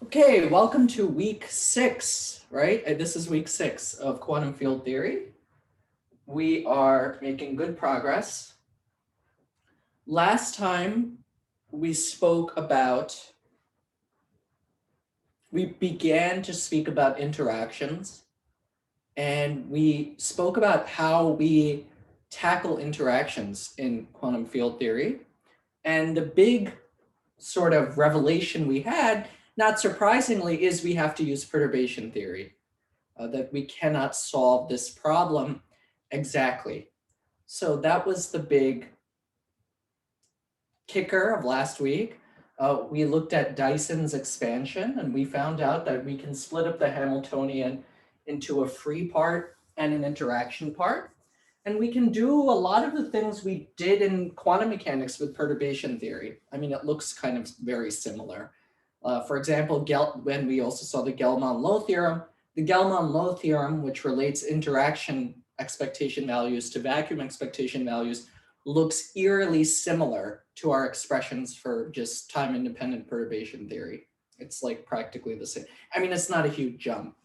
Okay, welcome to week 6, right? This is week 6 of quantum field theory. We are making good progress. Last time we began to speak about interactions, and we spoke about how we tackle interactions in quantum field theory. And the big sort of revelation we had, not surprisingly, is we have to use perturbation theory, that we cannot solve this problem exactly. So that was the big kicker of last week. We looked at Dyson's expansion, and we found out that we can split up the Hamiltonian into a free part and an interaction part. And we can do a lot of the things we did in quantum mechanics with perturbation theory. I mean, it looks kind of very similar. For example, when we also saw the Gell-Mann-Low theorem, which relates interaction expectation values to vacuum expectation values, looks eerily similar to our expressions for just time-independent perturbation theory. It's like practically the same. I mean, it's not a huge jump.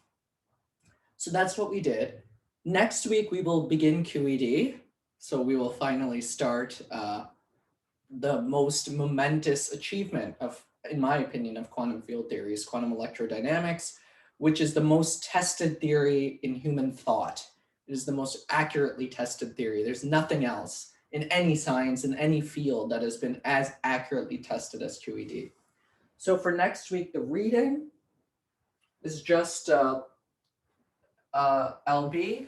So that's what we did. Next week, we will begin QED. So we will finally start the most momentous achievement of, in my opinion, of quantum field theory is quantum electrodynamics, which is the most tested theory in human thought. It is the most accurately tested theory. There's nothing else in any science, in any field, that has been as accurately tested as QED. So for next week, the reading is just LB,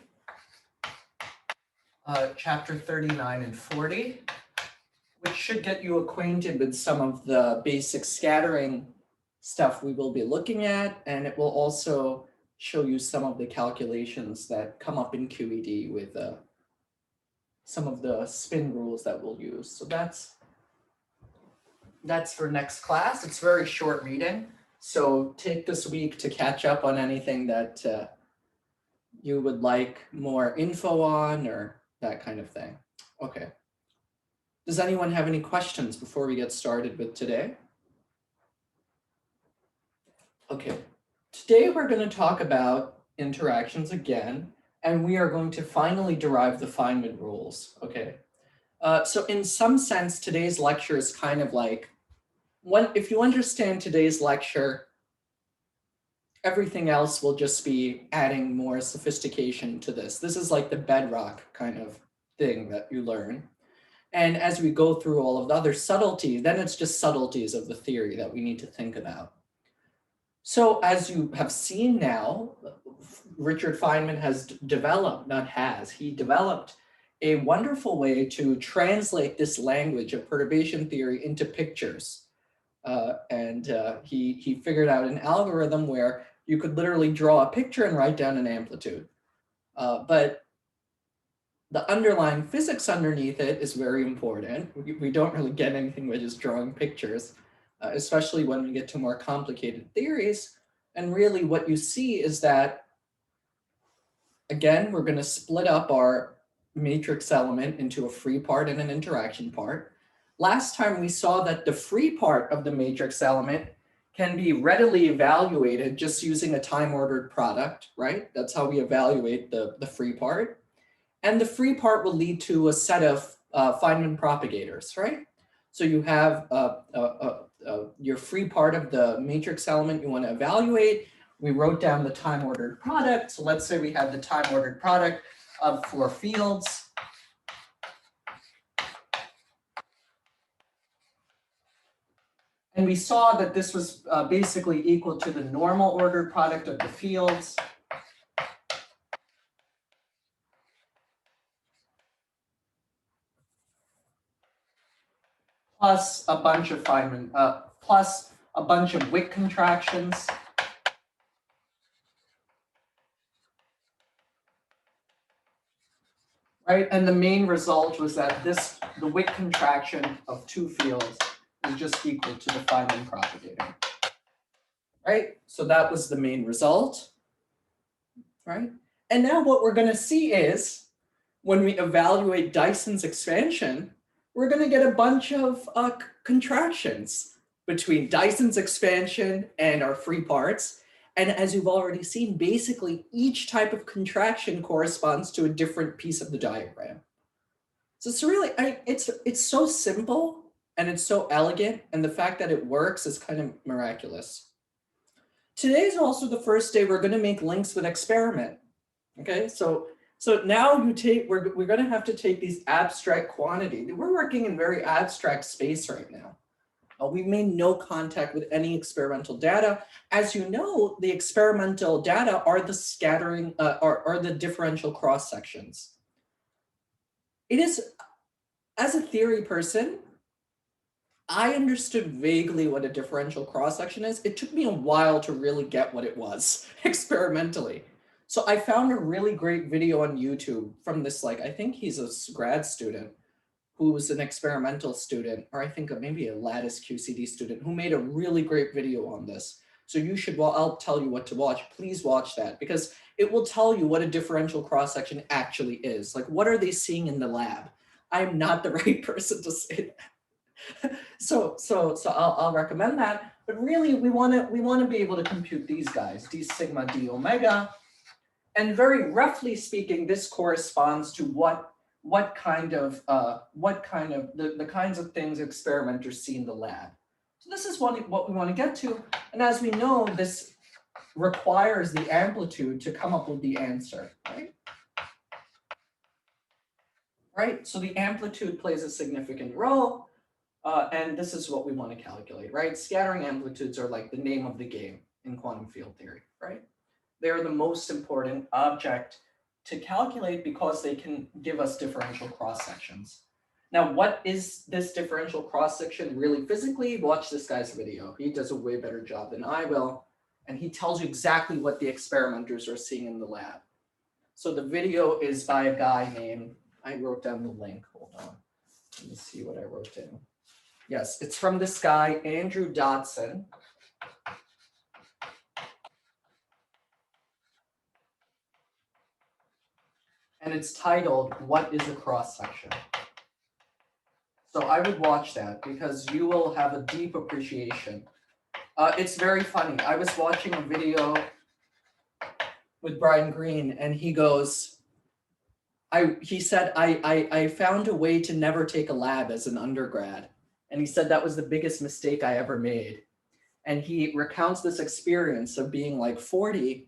chapter 39 and 40, which should get you acquainted with some of the basic scattering stuff we will be looking at, and it will also show you some of the calculations that come up in QED with some of the spin rules that we'll use. So that's for next class. It's very short reading, so take this week to catch up on anything that you would like more info on or that kind of thing. Okay. Does anyone have any questions before we get started with today? Okay, today we're going to talk about interactions again, and we are going to finally derive the Feynman rules, okay? So in some sense, today's lecture is kind of like, if you understand today's lecture, everything else will just be adding more sophistication to this. This is like the bedrock kind of thing that you learn. And as we go through all of the other subtleties, then it's just subtleties of the theory that we need to think about. So as you have seen now, Richard Feynman has developed a wonderful way to translate this language of perturbation theory into pictures. He figured out an algorithm where you could literally draw a picture and write down an amplitude. But the underlying physics underneath it is very important. We don't really get anything by just drawing pictures, especially when we get to more complicated theories. And really what you see is that, again, we're going to split up our matrix element into a free part and an interaction part. Last time we saw that the free part of the matrix element can be readily evaluated just using a time-ordered product, right? That's how we evaluate the free part. And the free part will lead to a set of Feynman propagators, right? So you have your free part of the matrix element you want to evaluate. We wrote down the time-ordered product. So let's say we have the time-ordered product of 4 fields. And we saw that this was basically equal to the normal ordered product of the fields plus a bunch of Feynman, plus a bunch of Wick contractions. Right, and the main result was that the Wick contraction of 2 fields is just equal to the Feynman propagator. Right, so that was the main result. Right, and now what we're going to see is when we evaluate Dyson's expansion, we're going to get a bunch of contractions between Dyson's expansion and our free parts. And as you've already seen, basically each type of contraction corresponds to a different piece of the diagram. So it's really, it's so simple and it's so elegant, and the fact that it works is kind of miraculous. Today's also the first day we're going to make links with experiment. Okay, so now we're going to have to take these abstract quantity. We're working in very abstract space right now. We've made no contact with any experimental data. As you know, the experimental data are the scattering, are the differential cross sections. It is, as a theory person, I understood vaguely what a differential cross section is. It took me a while to really get what it was experimentally. So I found a really great video on YouTube from this, like, I think he's a grad student who was an experimental student, or I think maybe a Lattice QCD student, who made a really great video on this. So you should, well, I'll tell you what to watch. Please watch that, because it will tell you what a differential cross section actually is. Like, what are they seeing in the lab? I'm not the right person to say that. So I'll recommend that. But really, we want to be able to compute these guys, d sigma, d omega. And very roughly speaking, this corresponds to what kind of the kinds of things experimenters see in the lab. So this is what we want to get to. And as we know, this requires the amplitude to come up with the answer, right? Right, so the amplitude plays a significant role. And this is what we want to calculate, right? Scattering amplitudes are like the name of the game in quantum field theory, right? They're the most important object to calculate because they can give us differential cross sections. Now, what is this differential cross section really physically? Watch this guy's video. He does a way better job than I will. And he tells you exactly what the experimenters are seeing in the lab. So the video is by a guy named, I wrote down the link, hold on. Let me see what I wrote down. Yes, it's from this guy, Andrew Dodson. And it's titled, What is a Cross Section? So I would watch that because you will have a deep appreciation. It's very funny. I was watching a video with Brian Greene, and he goes, he said, I found a way to never take a lab as an undergrad. And he said that was the biggest mistake I ever made. And he recounts this experience of being like 40,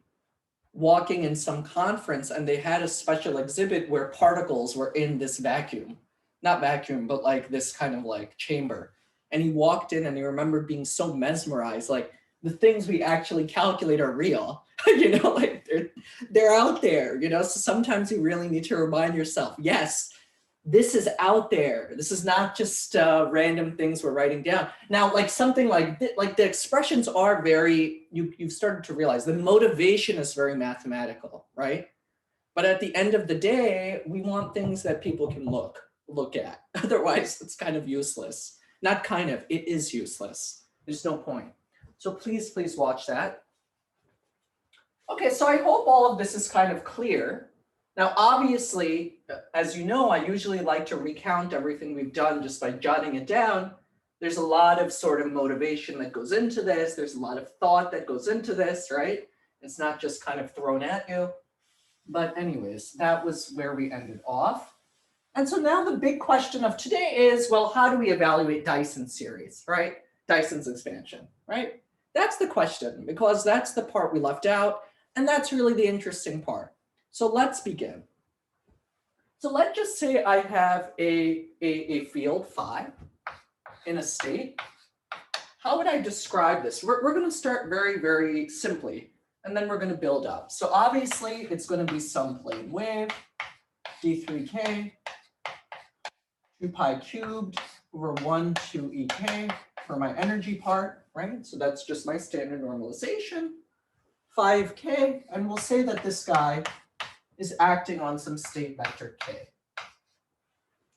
walking in some conference, and they had a special exhibit where particles were in this vacuum. Not vacuum, but like this kind of like chamber. And he walked in and he remembered being so mesmerized, like the things we actually calculate are real. You know, like they're out there, you know? So sometimes you really need to remind yourself, yes, this is out there. This is not just random things we're writing down. Now, like something like the expressions are very, you've started to realize the motivation is very mathematical, right? But at the end of the day, we want things that people can look at. Otherwise, it's kind of useless. Not kind of, it is useless. There's no point. So please watch that. Okay, so I hope all of this is kind of clear. Now, obviously, as you know, I usually like to recount everything we've done just by jotting it down. There's a lot of sort of motivation that goes into this. There's a lot of thought that goes into this, right? It's not just kind of thrown at you. But anyways, that was where we ended off. And so now the big question of today is, well, how do we evaluate Dyson's series, right? Dyson's expansion, right? That's the question, because that's the part we left out. And that's really the interesting part. So let's begin. So let's just say I have a field phi in a state. How would I describe this? We're going to start very, very simply, and then we're going to build up. So obviously, it's going to be some plane wave, d3k, 2 pi cubed over 1 to ek for my energy part, right? So that's just my standard normalization, 5k, and we'll say that this guy is acting on some state vector k.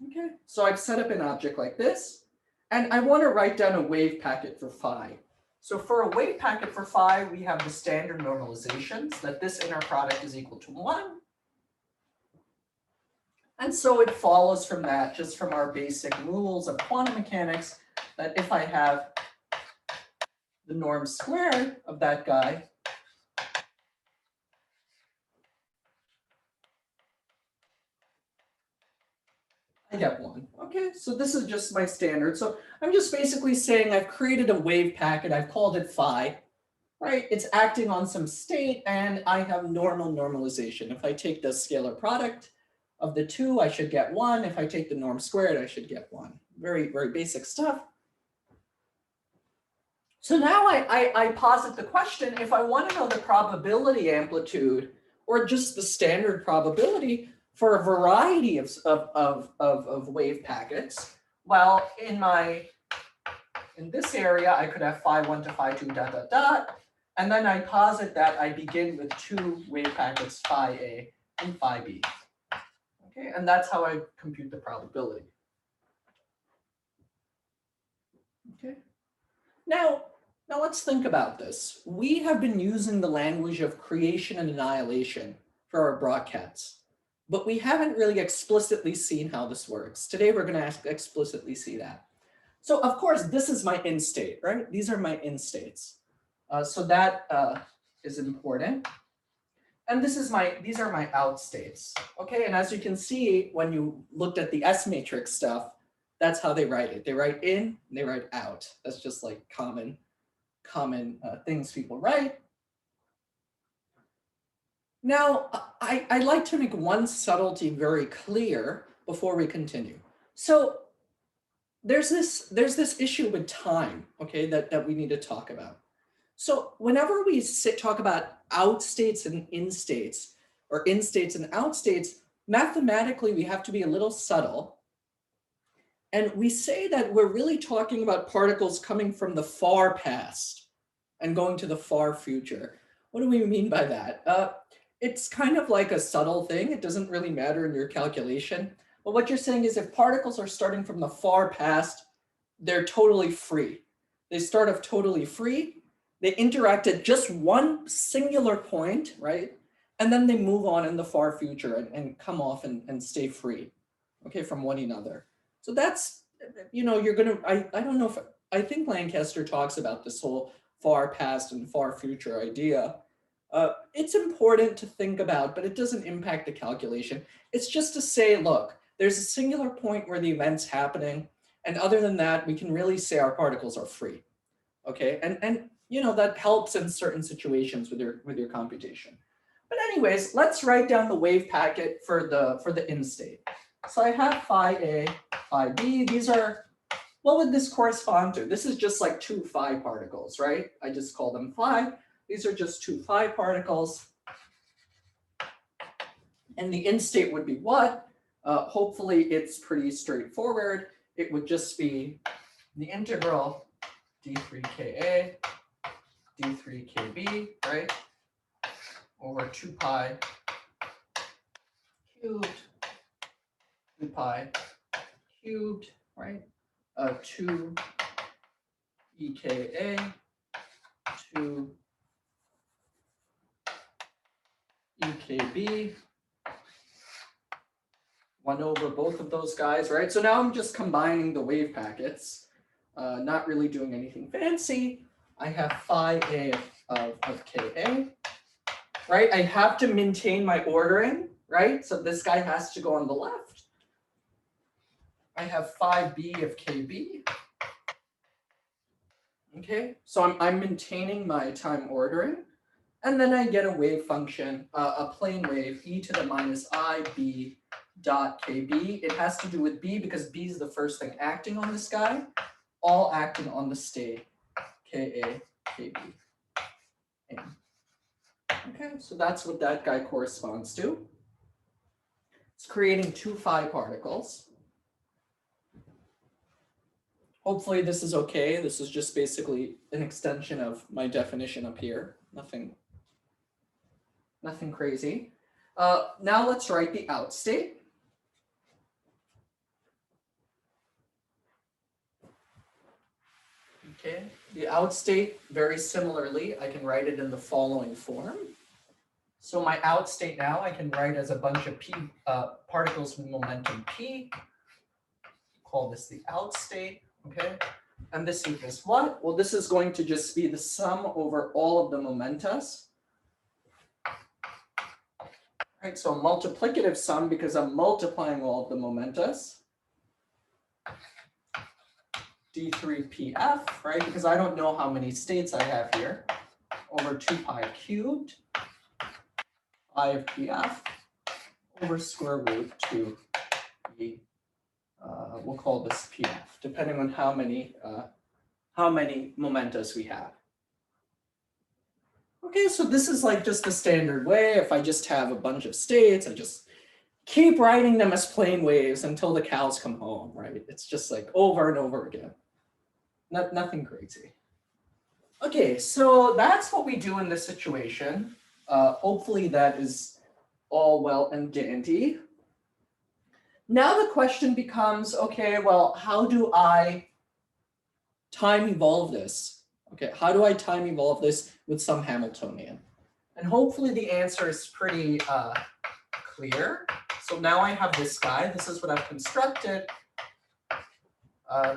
Okay, so I've set up an object like this, and I want to write down a wave packet for phi. So for a wave packet for phi, we have the standard normalizations that this inner product is equal to 1. And so it follows from that, just from our basic rules of quantum mechanics, that if I have the norm squared of that guy, I get 1. Okay, so this is just my standard. So I'm just basically saying I've created a wave packet. I've called it phi, right? It's acting on some state, and I have normal normalization. If I take the scalar product of the two, I should get 1. If I take the norm squared, I should get 1. Very, very basic stuff. So now I posit the question, if I want to know the probability amplitude or just the standard probability for a variety of wave packets, well, in this area, I could have phi 1 to phi 2 dot dot dot. And then I posit that I begin with 2 wave packets, phi A and phi B. Okay, and that's how I compute the probability. Okay. Now let's think about this. We have been using the language of creation and annihilation for our broadcasts, but we haven't really explicitly seen how this works. Today, we're going to explicitly see that. So of course, this is my in state, right? These are my in states. So that is important. And these are my out states. Okay, and as you can see, when you looked at the S matrix stuff, that's how they write it. They write in, and they write out. That's just like common things people write. Now, I like to make one subtlety very clear before we continue. So there's this issue with time, okay, that we need to talk about. So whenever we talk about out states and in states, or in states and out states, mathematically we have to be a little subtle. And we say that we're really talking about particles coming from the far past and going to the far future. What do we mean by that? It's kind of like a subtle thing. It doesn't really matter in your calculation. But what you're saying is if particles are starting from the far past, they're totally free. They start off totally free. They interact at just one singular point, right? And then they move on in the far future and come off and stay free, okay, from one another. So that's, you're going to, I don't know if, I think Lancaster talks about this whole far past and far future idea. It's important to think about, but it doesn't impact the calculation. It's just to say, look, there's a singular point where the event's happening. And other than that, we can really say our particles are free. Okay, and that helps in certain situations with your computation. But anyways, let's write down the wave packet for the in state. So I have phi A, phi B. These are, what would this correspond to? This is just like 2 phi particles, right? I just call them phi. These are just 2 phi particles. And the in state would be what? Hopefully it's pretty straightforward. It would just be the integral d3ka, d3kb, right? Over 2 pi cubed, 2 pi cubed, right? 2 eka, 2 ekb, 1 over both of those guys, right? So now I'm just combining the wave packets, not really doing anything fancy. I have phi a of ka, right? I have to maintain my ordering, right? So this guy has to go on the left. I have phi b of kb. Okay, so I'm maintaining my time ordering. And then I get a wave function, a plane wave, e to the minus I b dot kb. It has to do with b because b is the first thing acting on this guy, all acting on the state ka, kb. Okay, so that's what that guy corresponds to. It's creating 2 phi particles. Hopefully this is okay. This is just basically an extension of my definition up here. Nothing crazy. Now let's write the out state. Okay, the out state, very similarly, I can write it in the following form. So my out state now I can write as a bunch of p particles with momentum p. Call this the out state. Okay, And this equals what? Well, this is going to just be the sum over all of the momentas. Right, so a multiplicative sum because I'm multiplying all of the momentas. d3pf, right? Because I don't know how many states I have here, over 2 pi cubed, I of pf, over square root 2 e, we'll call this pf, depending on how many momentas we have. Okay, so this is like just the standard way. If I just have a bunch of states, I just keep writing them as plane waves until the cows come home, right? It's just like over and over again. Nothing crazy. Okay, so that's what we do in this situation. Hopefully that is all well and dandy. Now the question becomes, okay, well, how do I time evolve this? Okay, how do I time evolve this with some Hamiltonian? And hopefully the answer is pretty clear. So now I have this guy. This is what I've constructed.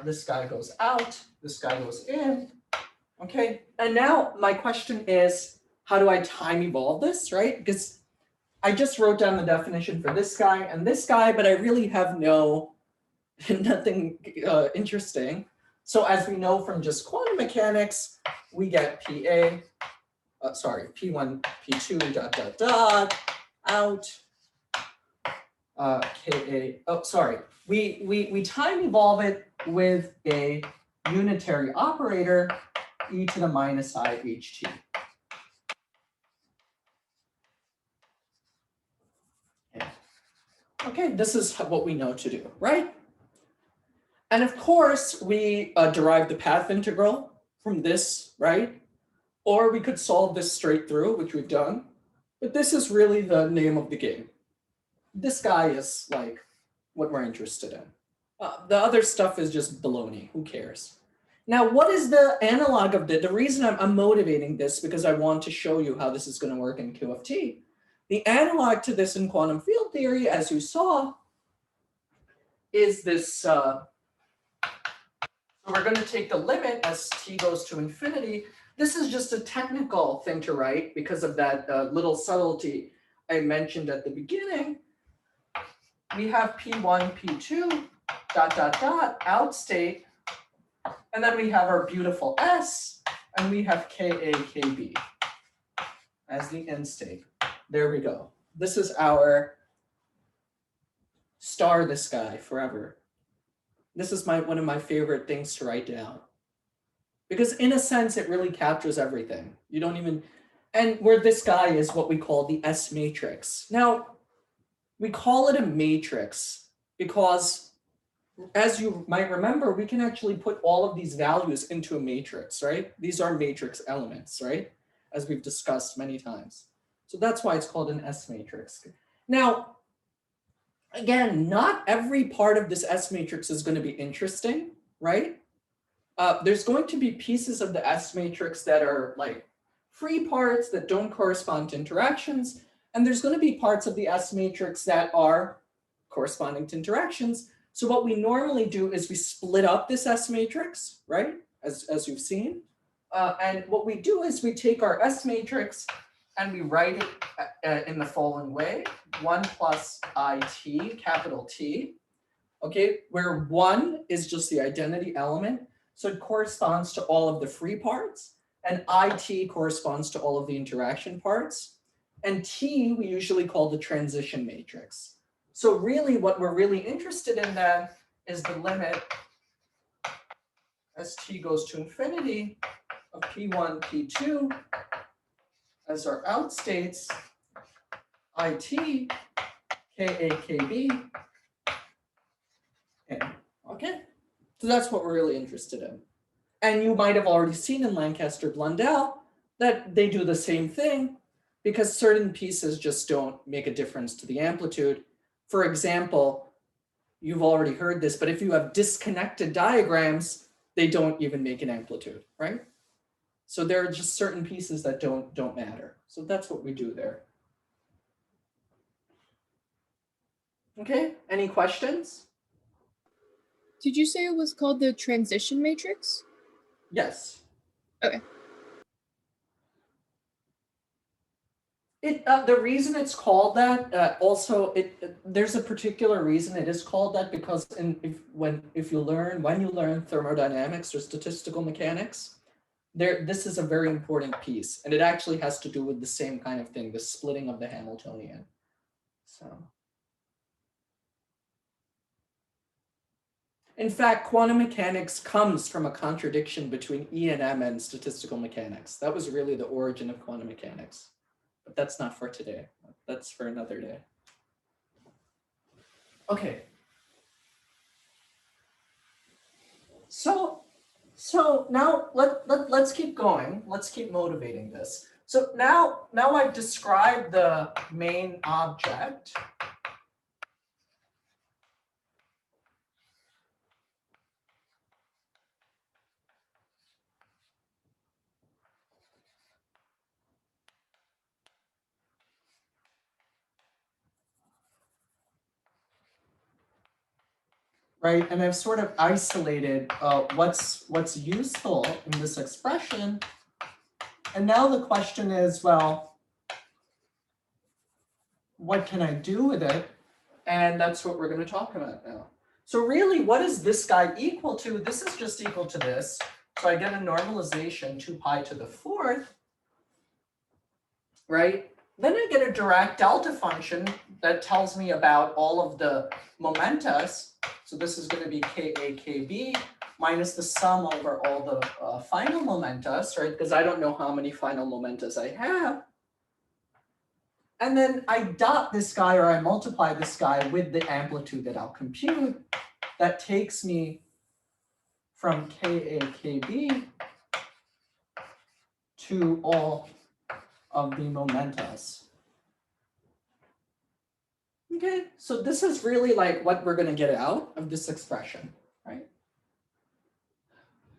This guy goes out. This guy goes in. Okay, and now my question is, how do I time evolve this, right? Because I just wrote down the definition for this guy and this guy, but I really have nothing interesting. So as we know from just quantum mechanics, we get P1, P2, dot, dot, dot, out, Ka, we time evolve it with a unitary operator, e to the minus I ht. Okay, this is what we know to do, right? And of course, we derive the path integral from this, right? Or we could solve this straight through, which we've done. But this is really the name of the game. This guy is like what we're interested in. The other stuff is just baloney. Who cares? Now, what is the analog of the reason I'm motivating this because I want to show you how this is going to work in QFT. The analog to this in quantum field theory, as you saw, is this. So we're going to take the limit as t goes to infinity. This is just a technical thing to write because of that little subtlety I mentioned at the beginning. We have P1, P2, dot, dot, dot, out state. And then we have our beautiful S, and we have Ka, Kb as the end state. There we go. This is our star this guy forever. This is one of my favorite things to write down. Because in a sense, it really captures everything. You don't even, and where this guy is what we call the S matrix. Now, we call it a matrix because, as you might remember, we can actually put all of these values into a matrix, right? These are matrix elements, right? As we've discussed many times. So that's why it's called an S matrix. Now, again, not every part of this S matrix is going to be interesting, right? There's going to be pieces of the S matrix that are like free parts that don't correspond to interactions. And there's going to be parts of the S matrix that are corresponding to interactions. So what we normally do is we split up this S matrix, right? As you've seen. And what we do is we take our S matrix and we write it in the following way. 1 plus IT, capital T. Okay, where 1 is just the identity element. So it corresponds to all of the free parts. And IT corresponds to all of the interaction parts. And T we usually call the transition matrix. So really what we're really interested in then is the limit as t goes to infinity of P1, P2 as our out states, IT, Ka, Kb, N. Okay, so that's what we're really interested in. And you might have already seen in Lancaster-Blundell that they do the same thing because certain pieces just don't make a difference to the amplitude. For example, you've already heard this, but if you have disconnected diagrams, they don't even make an amplitude, right? So there are just certain pieces that don't matter. So that's what we do there. Okay, any questions? Did you say it was called the transition matrix? Yes. Okay. The reason it's called that, there's a particular reason it is called that, because when you learn thermodynamics or statistical mechanics, this is a very important piece, and it actually has to do with the same kind of thing, the splitting of the Hamiltonian. So, in fact, quantum mechanics comes from a contradiction between E and M and statistical mechanics. That was really the origin of quantum mechanics. But that's not for today. That's for another day. Okay. So now let's keep going. Let's keep motivating this. So now I've described the main object. Right, and I've sort of isolated what's useful in this expression. And now the question is, well, what can I do with it? And that's what we're going to talk about now. So really, what is this guy equal to? This is just equal to this. So I get a normalization 2 pi to the 4th, right? Then I get a Dirac delta function that tells me about all of the momentas. So this is going to be Ka, Kb minus the sum over all the final momentas, right? Because I don't know how many final momentas I have. And then I dot this guy, or I multiply this guy with the amplitude that I'll compute. That takes me from Ka, Kb to all of the momentas. Okay, so this is really like what we're going to get out of this expression, right?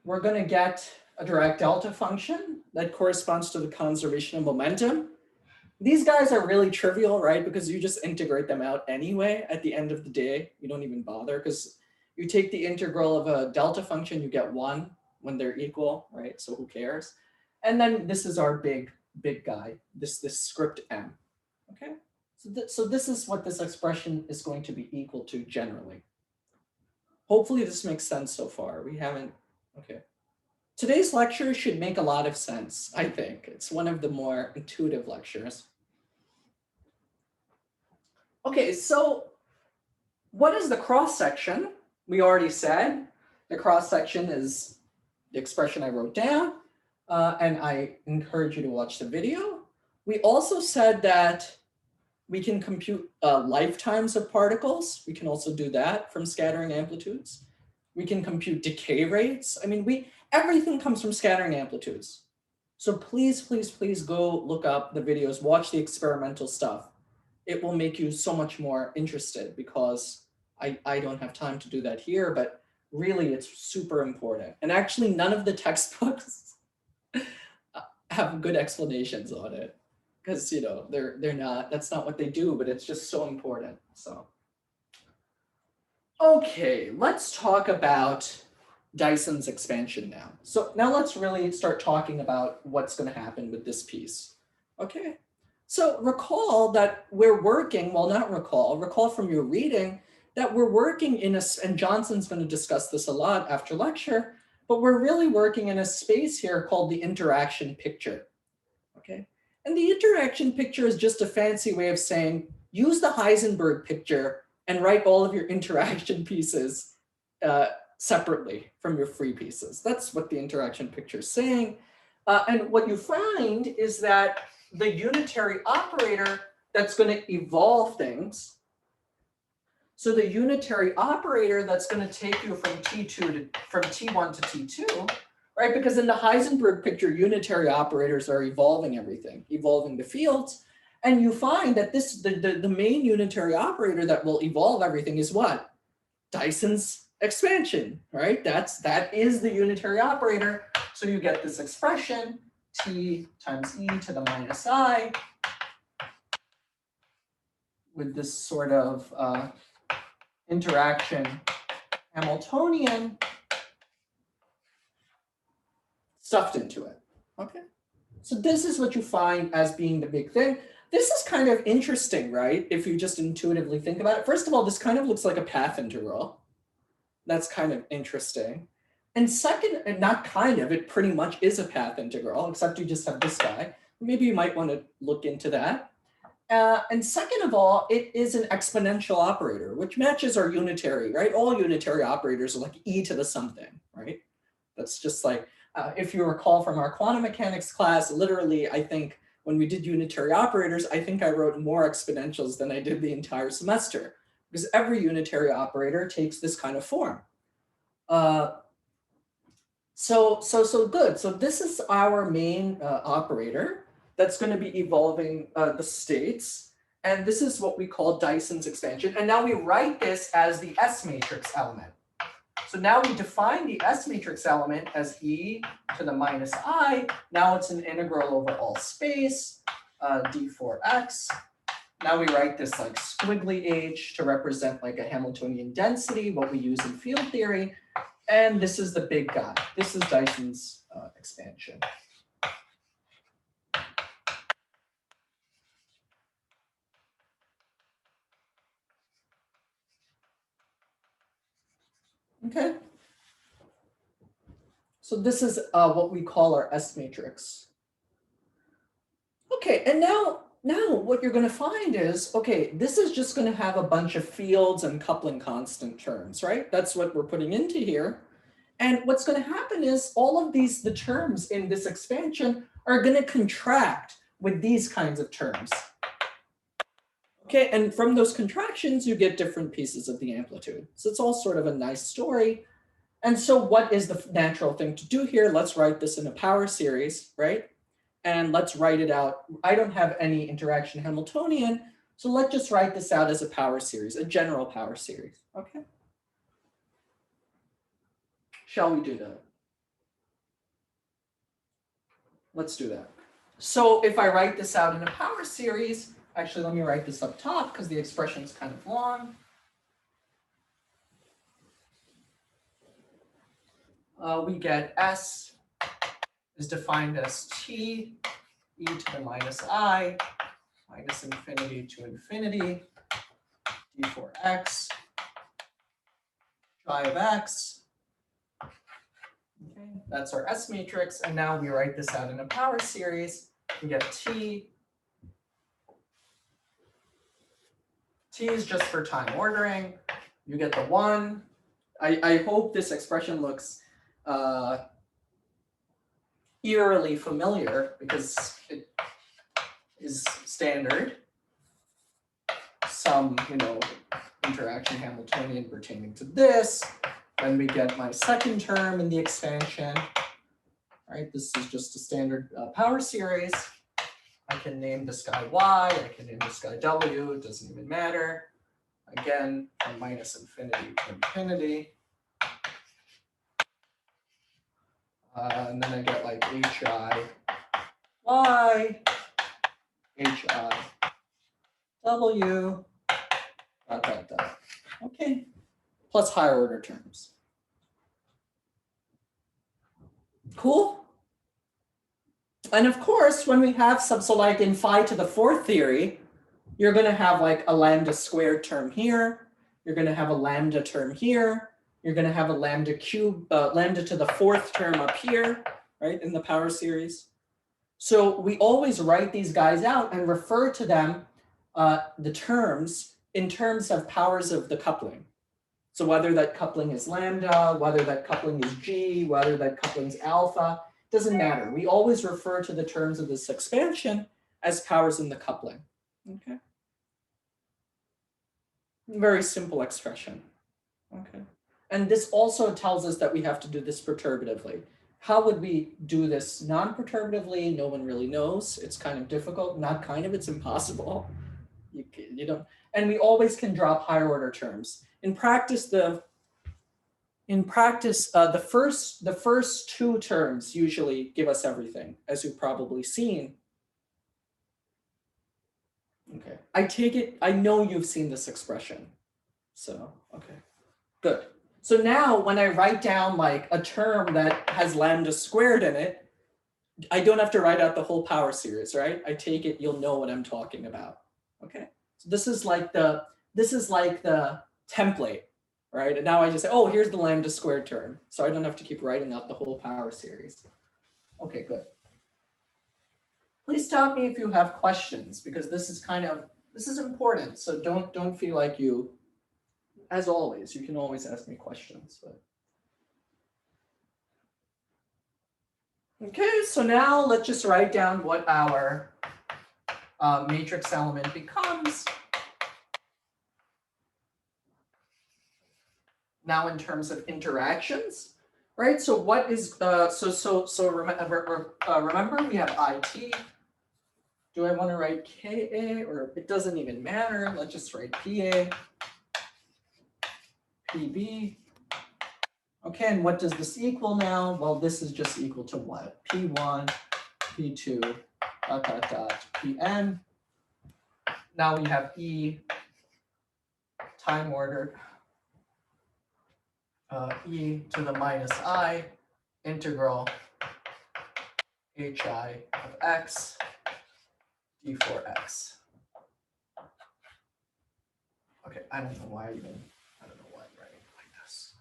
We're going to get a Dirac delta function that corresponds to the conservation of momentum. These guys are really trivial, right? Because you just integrate them out anyway at the end of the day. You don't even bother, because you take the integral of a delta function, you get 1 when they're equal, right? So who cares? And then this is our big guy, this script m, okay? So this is what this expression is going to be equal to generally. Hopefully this makes sense so far. We haven't, okay. Today's lecture should make a lot of sense, I think. It's one of the more intuitive lectures. Okay, so what is the cross-section? We already said the cross-section is the expression I wrote down, and I encourage you to watch the video. We also said that we can compute lifetimes of particles. We can also do that from scattering amplitudes. We can compute decay rates. I mean, everything comes from scattering amplitudes. So please, please, please go look up the videos, watch the experimental stuff. It will make you so much more interested, because I don't have time to do that here, but really it's super important. And actually none of the textbooks have good explanations on it, because they're not, that's not what they do, but it's just so important. So okay, let's talk about Dyson's expansion now. So now let's really start talking about what's going to happen with this piece. Okay, so recall that we're working, well, not recall from your reading that we're working in and Johnson's going to discuss this a lot after lecture, but we're really working in a space here called the interaction picture. Okay, and the interaction picture is just a fancy way of saying, use the Heisenberg picture and write all of your interaction pieces separately from your free pieces. That's what the interaction picture is saying. And what you find is that the unitary operator that's going to evolve things, so the unitary operator that's going to take you from T1 to T2, right? Because in the Heisenberg picture, unitary operators are evolving everything, evolving the fields. And you find that the main unitary operator that will evolve everything is what? Dyson's expansion, right? That is the unitary operator. So you get this expression, T times e to the minus I, with this sort of interaction Hamiltonian stuffed into it. Okay. So this is what you find as being the big thing. This is kind of interesting, right? If you just intuitively think about it. First of all, this kind of looks like a path integral. That's kind of interesting. And second, and not kind of, it pretty much is a path integral, except you just have this guy. Maybe you might want to look into that. And second of all, it is an exponential operator, which matches our unitary, right? All unitary operators are like e to the something, right? That's just like, if you recall from our quantum mechanics class, literally, I think when we did unitary operators, I think I wrote more exponentials than I did the entire semester, because every unitary operator takes this kind of form. So good. So this is our main operator that's going to be evolving the states. And this is what we call Dyson's expansion. And now we write this as the S matrix element. So now we define the S matrix element as e to the minus I. Now it's an integral over all space, d4x. Now we write this like squiggly h to represent like a Hamiltonian density, what we use in field theory. And this is the big guy. This is Dyson's expansion. Okay. So this is what we call our S matrix. Okay, and now what you're going to find is, okay, this is just going to have a bunch of fields and coupling constant terms, right? That's what we're putting into here. And what's going to happen is all of these, the terms in this expansion are going to contract with these kinds of terms. Okay, and from those contractions, you get different pieces of the amplitude. So it's all sort of a nice story. And so what is the natural thing to do here? Let's write this in a power series, right? And let's write it out. I don't have any interaction Hamiltonian, so let's just write this out as a power series, a general power series, okay? Shall we do that? Let's do that. So if I write this out in a power series, actually, let me write this up top because the expression is kind of long. We get S is defined as T e to the minus I minus infinity to infinity d4x phi of x. Okay, that's our S matrix. And now we write this out in a power series. We get T. T is just for time ordering. You get the 1. I hope this expression looks eerily familiar because it is standard. Some, interaction Hamiltonian pertaining to this. Then we get my second term in the expansion. All right, this is just a standard power series. I can name this guy Y, I can name this guy W, it doesn't even matter. Again, from minus infinity to infinity. And then I get like HI Y, HI W, dot, dot, dot. Okay, plus higher order terms. Cool? And of course, when we have so like in phi to the 4th theory, you're going to have like a lambda squared term here. You're going to have a lambda term here. You're going to have a lambda cube, lambda to the 4th term up here, right, in the power series. So we always write these guys out and refer to them, the terms, in terms of powers of the coupling. So whether that coupling is lambda, whether that coupling is G, whether that coupling is alpha, doesn't matter. We always refer to the terms of this expansion as powers in the coupling. Okay. Very simple expression. Okay. And this also tells us that we have to do this perturbatively. How would we do this non-perturbatively? No one really knows. It's kind of difficult. Not kind of, it's impossible. You don't. And we always can drop higher order terms. In practice, the first 2 terms usually give us everything, as you've probably seen. Okay, I take it, I know you've seen this expression. So, okay, good. So now when I write down like a term that has lambda squared in it, I don't have to write out the whole power series, right? I take it, you'll know what I'm talking about. Okay. So this is like the template, right? And now I just say, oh, here's the lambda squared term. So I don't have to keep writing out the whole power series. Okay, good. Please stop me if you have questions, because this is important. So don't feel like you, as always, you can always ask me questions. But. Okay, so now let's just write down what our matrix element becomes. Now in terms of interactions, right? So what is, remember we have IT. Do I want to write KA, or it doesn't even matter. Let's just write PA, PB. Okay, and what does this equal now? Well, this is just equal to what? P1, P2, ... Pn. Now we have E time ordered, e to the minus I integral hi of x d for x. Okay, I don't know why I'm writing like this.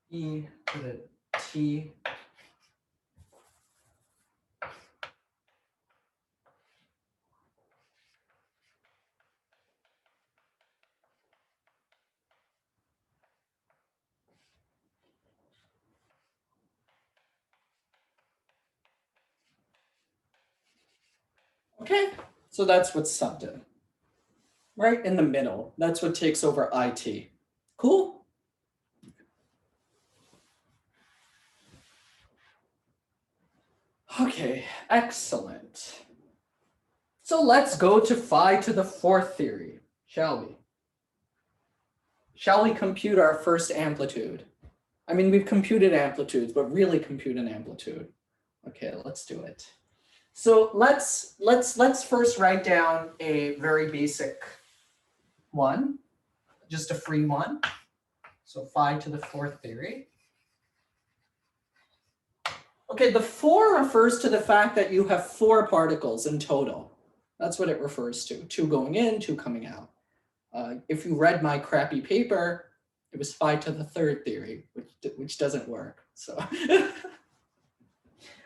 E to the t . Okay, so that's what's subbed in. Right in the middle. That's what takes over IT. Cool? Okay, excellent. So let's go to phi to the fourth theory, shall we? Shall we compute our first amplitude? I mean, we've computed amplitudes, but really compute an amplitude. Okay, let's do it. So let's first write down a very basic one, just a free one. So phi to the fourth theory. Okay, the 4 refers to the fact that you have 4 particles in total. That's what it refers to. 2 going in, 2 coming out. If you read my crappy paper, it was phi to the third theory, which doesn't work. So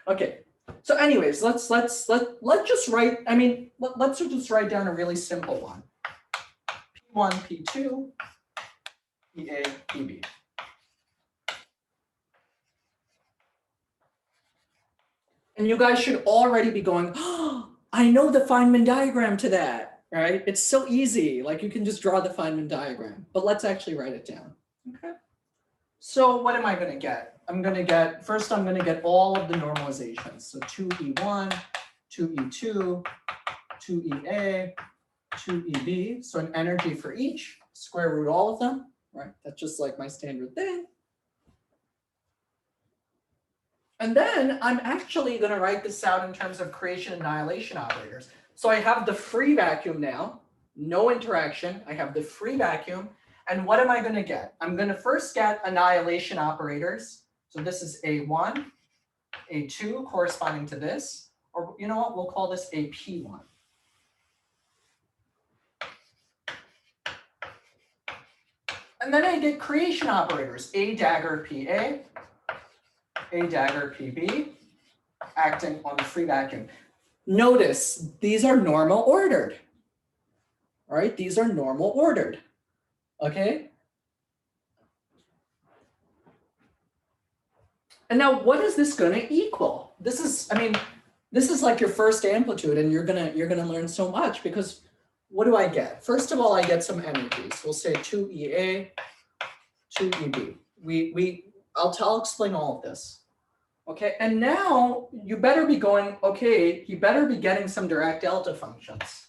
okay. So anyways, let's just write. I mean, let's just write down a really simple one. P1, P2, PA, PB. And you guys should already be going, oh, I know the Feynman diagram to that, right? It's so easy. Like you can just draw the Feynman diagram, but let's actually write it down. Okay. So what am I going to get? First I'm going to get all of the normalizations. So 2E1, 2E2, 2EA, 2EB. So an energy for each, square root all of them, right? That's just like my standard thing. And then I'm actually going to write this out in terms of creation and annihilation operators. So I have the free vacuum now, no interaction. I have the free vacuum. And what am I going to get? I'm going to first get annihilation operators. So this is A1, A2 corresponding to this. Or you know what? We'll call this a P1. And then I get creation operators, A dagger PA, A dagger PB, acting on the free vacuum. Notice these are normal ordered. All right, these are normal ordered. Okay. And now what is this going to equal? This is like your first amplitude, and you're gonna learn so much, because what do I get? First of all, I get some energies. We'll say 2EA, 2EB. I'll explain all of this. Okay, and now you better be going, okay, you better be getting some Dirac delta functions.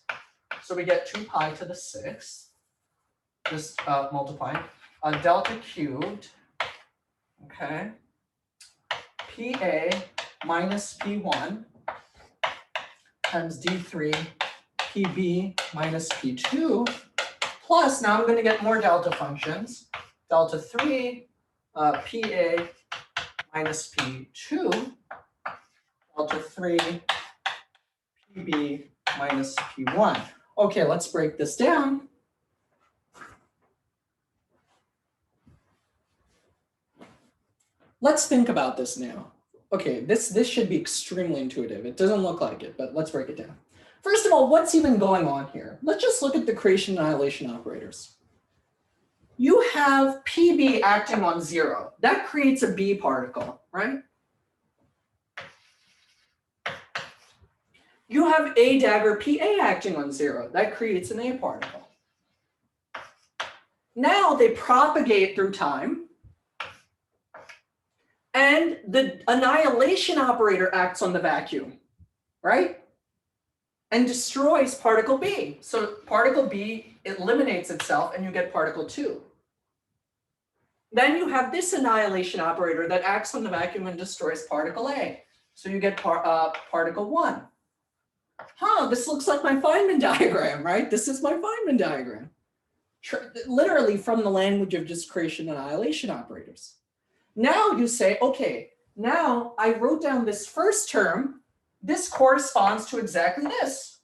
So we get 2 pi to the 6th, just multiplying, delta cubed, okay, PA minus P1 times D3, PB minus P2 plus, now I'm going to get more delta functions. Delta 3, PA minus P2, delta 3, PB minus P1. Okay, let's break this down. Let's think about this now. Okay, this should be extremely intuitive. It doesn't look like it, but let's break it down. First of all, what's even going on here? Let's just look at the creation annihilation operators. You have PB acting on 0. That creates a B particle, right? You have A dagger PA acting on 0. That creates an A particle. Now they propagate through time. And the annihilation operator acts on the vacuum, right? And destroys particle B. So particle B eliminates itself and you get particle 2. Then you have this annihilation operator that acts on the vacuum and destroys particle A. So you get particle 1. This looks like my Feynman diagram, right? This is my Feynman diagram. Literally from the language of just creation annihilation operators. Now you say, okay, now I wrote down this first term. This corresponds to exactly this,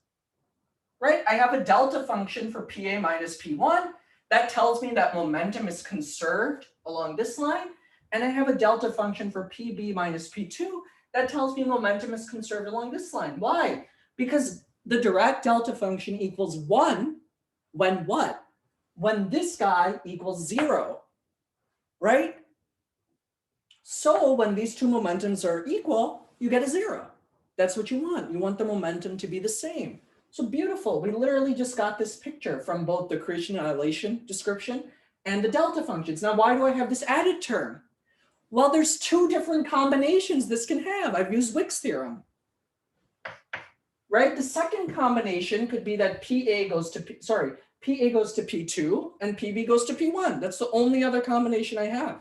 right? I have a delta function for PA minus P1. That tells me that momentum is conserved along this line. And I have a delta function for PB minus P2. That tells me momentum is conserved along this line. Why? Because the direct delta function equals 1 when what? When this guy equals 0, right? So when these two momentums are equal, you get a 0. That's what you want. You want the momentum to be the same. So beautiful. We literally just got this picture from both the creation annihilation description and the delta functions. Now, why do I have this added term? Well, there's two different combinations this can have. I've used Wick's theorem. Right? The second combination could be that PA goes to P2 and PB goes to P1. That's the only other combination I have.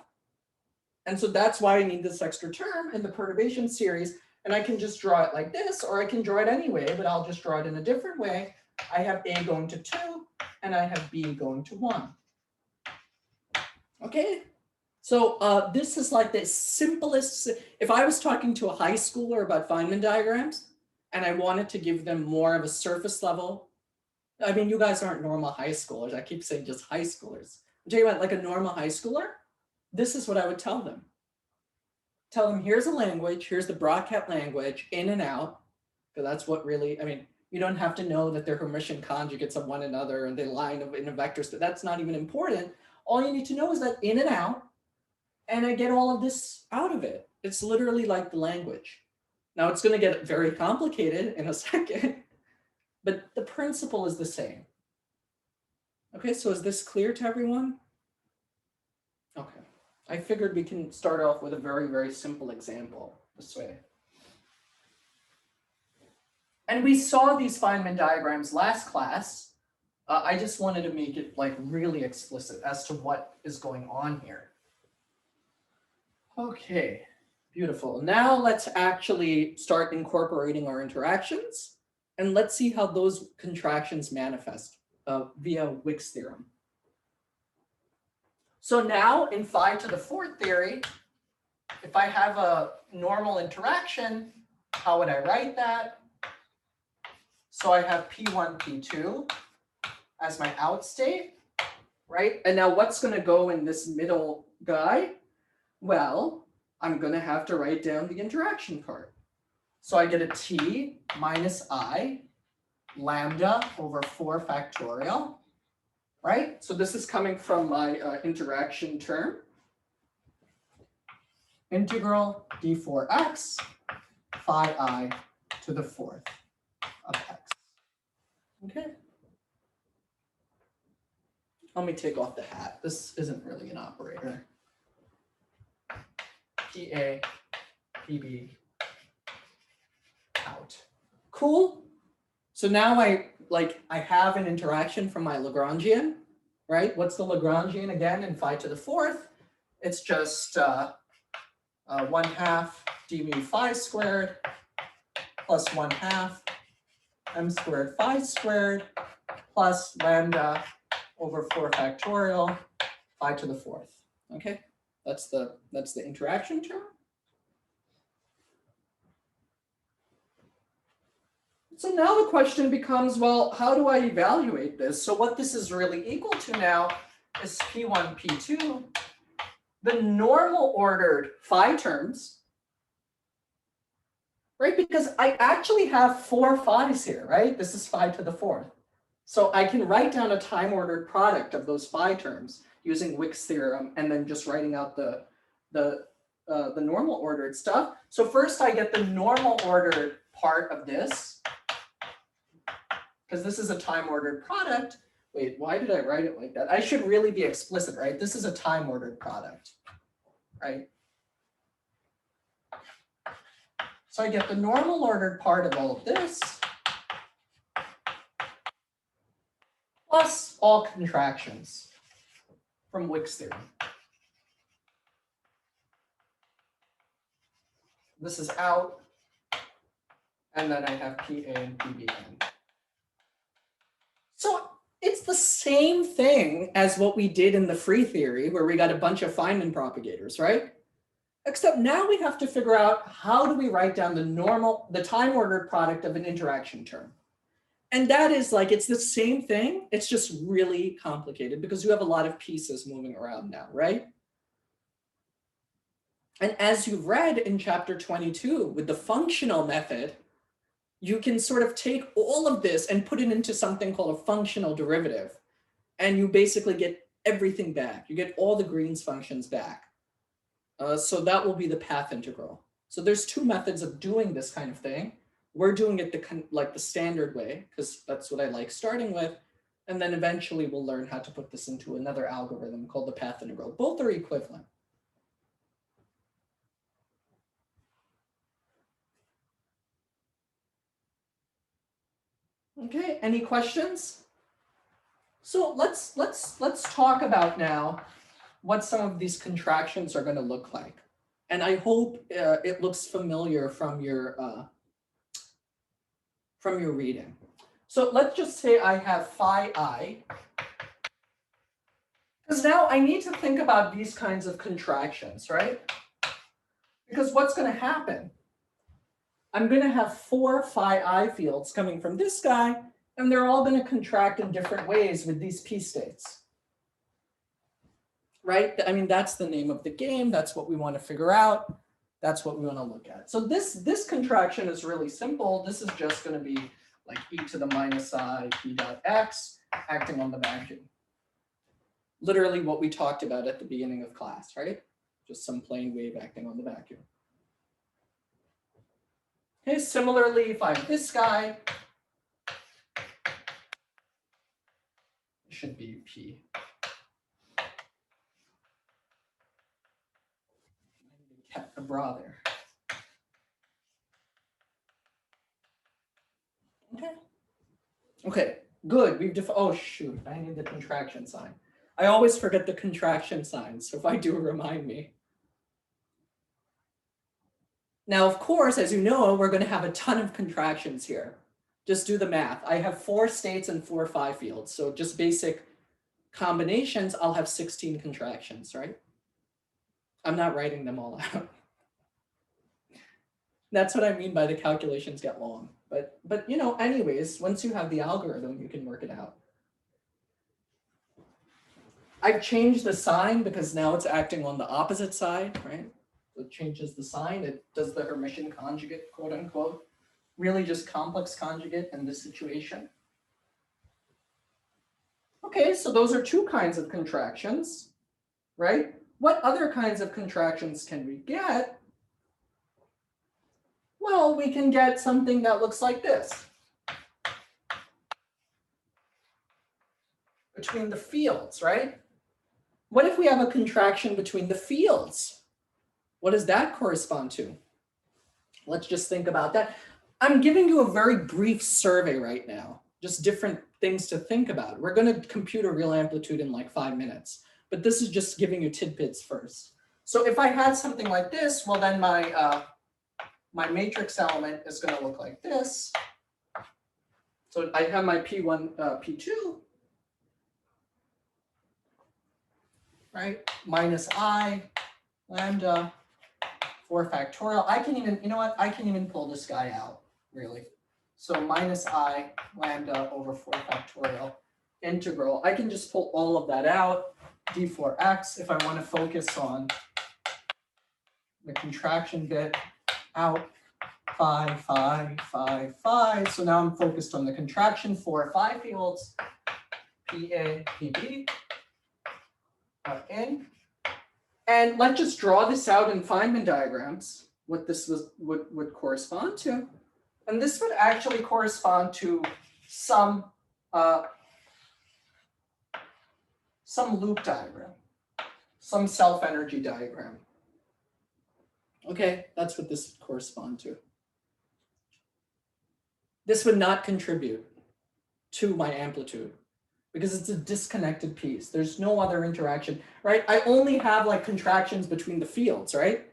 And so that's why I need this extra term in the perturbation series. And I can just draw it like this, or I can draw it anyway, but I'll just draw it in a different way. I have A going to 2, and I have B going to 1. Okay? So this is like the simplest. If I was talking to a high schooler about Feynman diagrams, and I wanted to give them more of a surface level, I mean, you guys aren't normal high schoolers. I keep saying just high schoolers. I'm talking about like a normal high schooler. This is what I would tell them. Tell them, here's a language, here's the Brockett language, in and out. Because that's what really, I mean, you don't have to know that they're Hermitian conjugates of one another and they line in a vector. So that's not even important. All you need to know is that in and out, and I get all of this out of it. It's literally like the language. Now it's going to get very complicated in a second, but the principle is the same. Okay, so is this clear to everyone? Okay. I figured we can start off with a very, very simple example this way. And we saw these Feynman diagrams last class. I just wanted to make it like really explicit as to what is going on here. Okay, beautiful. Now let's actually start incorporating our interactions, and let's see how those contractions manifest via Wick's theorem. So now in phi to the 4th theory, if I have a normal interaction, how would I write that? So I have P1, P2 as my out state, right? And now what's going to go in this middle guy? Well, I'm going to have to write down the interaction part. So I get a T minus I lambda over 4 factorial. Right? So this is coming from my interaction term. Integral d4x phi I to the 4th of x. Okay. Let me take off the hat. This isn't really an operator. PA, PB, out. Cool. So now I have an interaction from my Lagrangian, right? What's the Lagrangian again in phi to the 4th? It's just 1/2 d mu phi squared plus 1/2 m squared phi squared plus lambda over 4 factorial phi to the 4th. Okay, that's the interaction term. So now the question becomes, well, how do I evaluate this? So what this is really equal to now is P1, P2, the normal ordered phi terms, right? Because I actually have 4 phis here, right? This is phi to the 4th. So I can write down a time ordered product of those phi terms using Wick's theorem and then just writing out the normal ordered stuff. So first I get the normal ordered part of this, because this is a time ordered product. Wait, why did I write it like that? I should really be explicit, right? This is a time ordered product, right? So I get the normal ordered part of all of this, plus all contractions from Wick's theorem. This is out, and then I have PA and PBN. So it's the same thing as what we did in the free theory, where we got a bunch of Feynman propagators, right? Except now we have to figure out how do we write down the time ordered product of an interaction term. And that is like, it's the same thing. It's just really complicated because you have a lot of pieces moving around now, right? And as you've read in chapter 22 with the functional method, you can sort of take all of this and put it into something called a functional derivative. And you basically get everything back. You get all the Green's functions back. So that will be the path integral. So there's 2 methods of doing this kind of thing. We're doing it the standard way, because that's what I like starting with. And then eventually we'll learn how to put this into another algorithm called the path integral. Both are equivalent. Okay, any questions? So let's talk about now what some of these contractions are going to look like. And I hope it looks familiar from your reading. So let's just say I have phi I, because now I need to think about these kinds of contractions, right? Because what's going to happen? I'm going to have 4 phi I fields coming from this guy, and they're all going to contract in different ways with these p states. Right? I mean, that's the name of the game. That's what we want to figure out. That's what we want to look at. So this contraction is really simple. This is just going to be like e to the minus I p dot x acting on the vacuum. Literally what we talked about at the beginning of class, right? Just some plane wave acting on the vacuum. Okay, similarly, if I have this guy, it should be p. Kept a bra there. Okay, good. We've oh shoot, I need the contraction sign. I always forget the contraction sign, so if I do, remind me. Now, of course, as you know, we're going to have a ton of contractions here. Just do the math. I have 4 states and 4 phi fields, so just basic combinations, I'll have 16 contractions, right? I'm not writing them all out. That's what I mean by the calculations get long. But you know, anyways, once you have the algorithm, you can work it out. I've changed the sign because now it's acting on the opposite side, right? So it changes the sign. It does the Hermitian conjugate, quote unquote. Really just complex conjugate in this situation. Okay, so those are 2 kinds of contractions, right? What other kinds of contractions can we get? Well, we can get something that looks like this. Between the fields, right? What if we have a contraction between the fields? What does that correspond to? Let's just think about that. I'm giving you a very brief survey right now, just different things to think about. We're going to compute a real amplitude in like 5 minutes, but this is just giving you tidbits first. So if I had something like this, well, then my matrix element is going to look like this. So I have my P1, P2. right? Minus I lambda 4 factorial. I can even, you know what? I can even pull this guy out, really. So minus I lambda over 4 factorial integral. I can just pull all of that out, d4x, if I want to focus on the contraction bit out 5, 5, 5, 5. So now I'm focused on the contraction 4, 5 fields, PA, PB, in. And let's just draw this out in Feynman diagrams, what this would correspond to. And this would actually correspond to some loop diagram, some self-energy diagram. Okay, that's what this would correspond to. This would not contribute to my amplitude because it's a disconnected piece. There's no other interaction, right? I only have like contractions between the fields, right?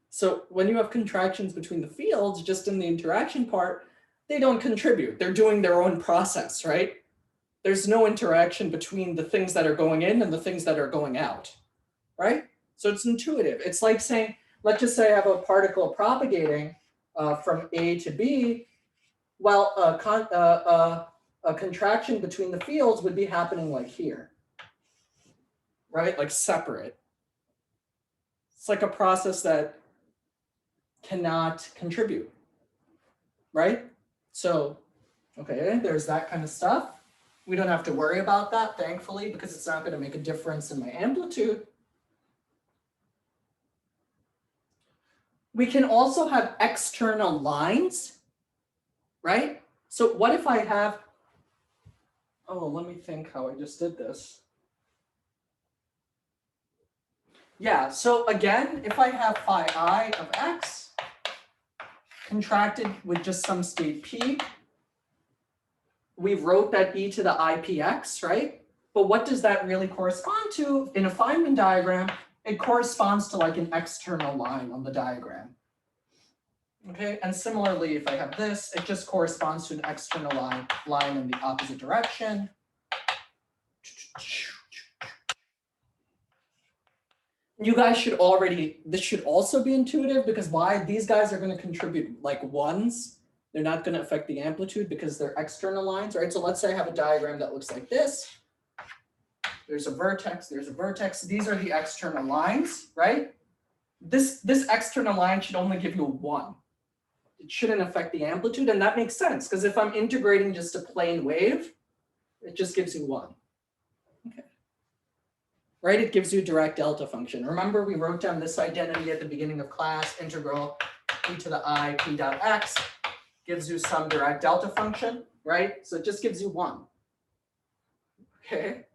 So when you have contractions between the fields, just in the interaction part, they don't contribute. They're doing their own process, right? There's no interaction between the things that are going in and the things that are going out, right? So it's intuitive. It's like saying, let's just say I have a particle propagating from A to B. Well, a contraction between the fields would be happening like here, right? Like separate. It's like a process that cannot contribute, right? So, okay, there's that kind of stuff. We don't have to worry about that, thankfully, because it's not going to make a difference in my amplitude. We can also have external lines, right? So what if I have, oh, let me think how I just did this. Yeah, so again, if I have phi I of x contracted with just some state p, we wrote that e to the ipx, right? But what does that really correspond to? In a Feynman diagram, it corresponds to like an external line on the diagram. Okay, and similarly, if I have this, it just corresponds to an external line in the opposite direction. You guys should already, this should also be intuitive because why? These guys are going to contribute like ones. They're not going to affect the amplitude because they're external lines, right? So let's say I have a diagram that looks like this. There's a vertex, there's a vertex. These are the external lines, right? This external line should only give you a 1. It shouldn't affect the amplitude, and that makes sense because if I'm integrating just a plane wave, it just gives you 1. Okay. Right? It gives you a direct delta function. Remember, we wrote down this identity at the beginning of class, integral e to the I p dot x gives you some direct delta function, right? So it just gives you 1. Okay.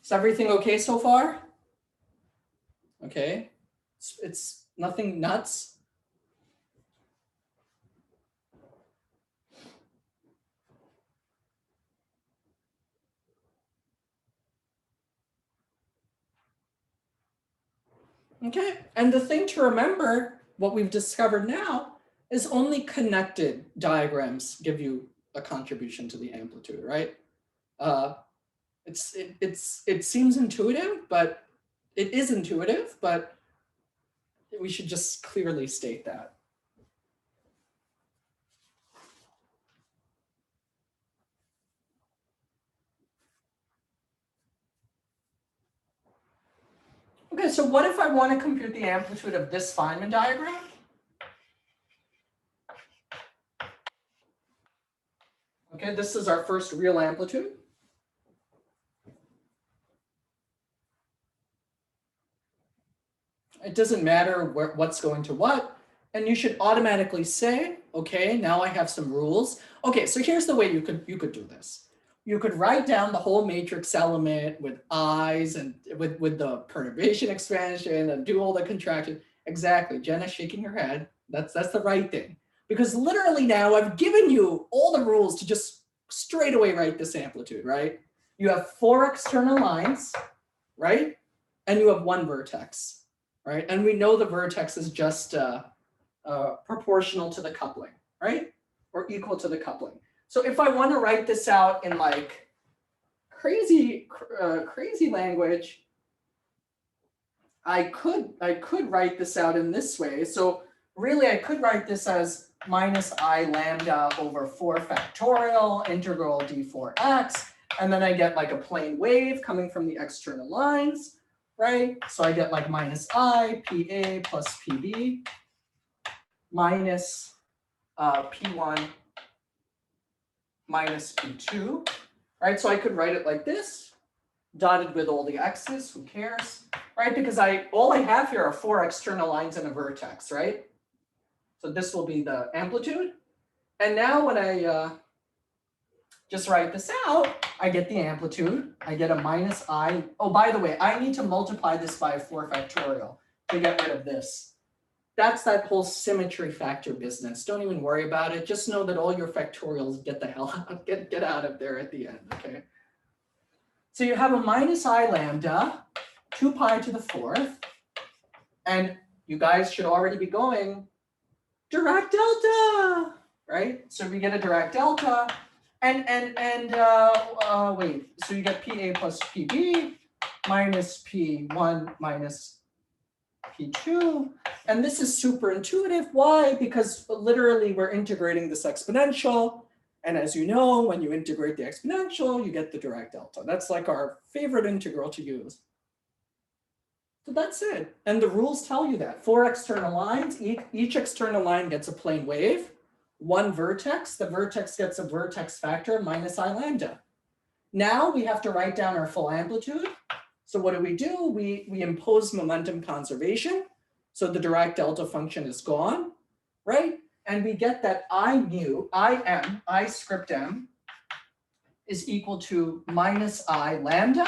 Is everything okay so far? Okay. It's nothing nuts. Okay, and the thing to remember, what we've discovered now, is only connected diagrams give you a contribution to the amplitude, right? It seems intuitive, but it is intuitive, but we should just clearly state that. Okay, so what if I want to compute the amplitude of this Feynman diagram? Okay, this is our first real amplitude. It doesn't matter what's going to what. And you should automatically say, okay, now I have some rules. Okay, so here's the way you could do this. You could write down the whole matrix element with i's and with the perturbation expansion and do all the contraction. Exactly, Jenna's shaking her head. That's the right thing. Because literally now I've given you all the rules to just straight away write this amplitude, right? You have 4 external lines, right? And you have 1 vertex, right? And we know the vertex is just proportional to the coupling, right? Or equal to the coupling. So if I want to write this out in like crazy language, I could write this out in this way. So really I could write this as minus I lambda over 4 factorial integral d4x. And then I get like a plane wave coming from the external lines, right? So I get like minus I PA plus PB minus P1 minus P2, right? So I could write it like this, dotted with all the x's, who cares, right? Because all I have here are 4 external lines and a vertex, right? So this will be the amplitude. And now when I just write this out, I get the amplitude. I get a minus I. Oh, by the way, I need to multiply this by 4 factorial to get rid of this. That's that whole symmetry factor business. Don't even worry about it. Just know that all your factorials get the hell out, get out of there at the end, okay? So you have a minus I lambda, 2 pi to the 4th. And you guys should already be going Dirac delta, right? So we get a Dirac delta. Wait, so you get PA plus PB minus P1 minus P2. And this is super intuitive. Why? Because literally we're integrating this exponential. And as you know, when you integrate the exponential, you get the Dirac delta. That's like our favorite integral to use. So that's it. And the rules tell you that. 4 external lines, each external line gets a plane wave. 1 vertex, the vertex gets a vertex factor minus I lambda. Now we have to write down our full amplitude. So what do? We impose momentum conservation. So the Dirac delta function is gone, right? And we get that I script m is equal to minus I lambda.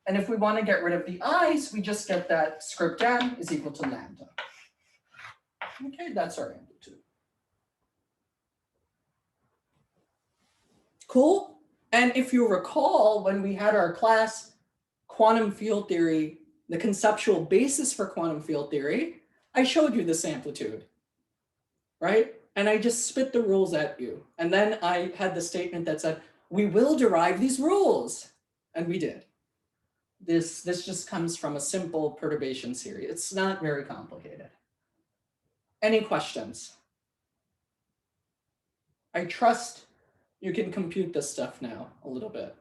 And if we want to get rid of the i's, we just get that script m is equal to lambda. Okay, that's our amplitude. Cool. And if you recall, when we had our class, quantum field theory, the conceptual basis for quantum field theory, I showed you this amplitude, right? And I just spit the rules at you. And then I had the statement that said, we will derive these rules. And we did. This just comes from a simple perturbation series. It's not very complicated. Any questions? I trust you can compute this stuff now a little bit.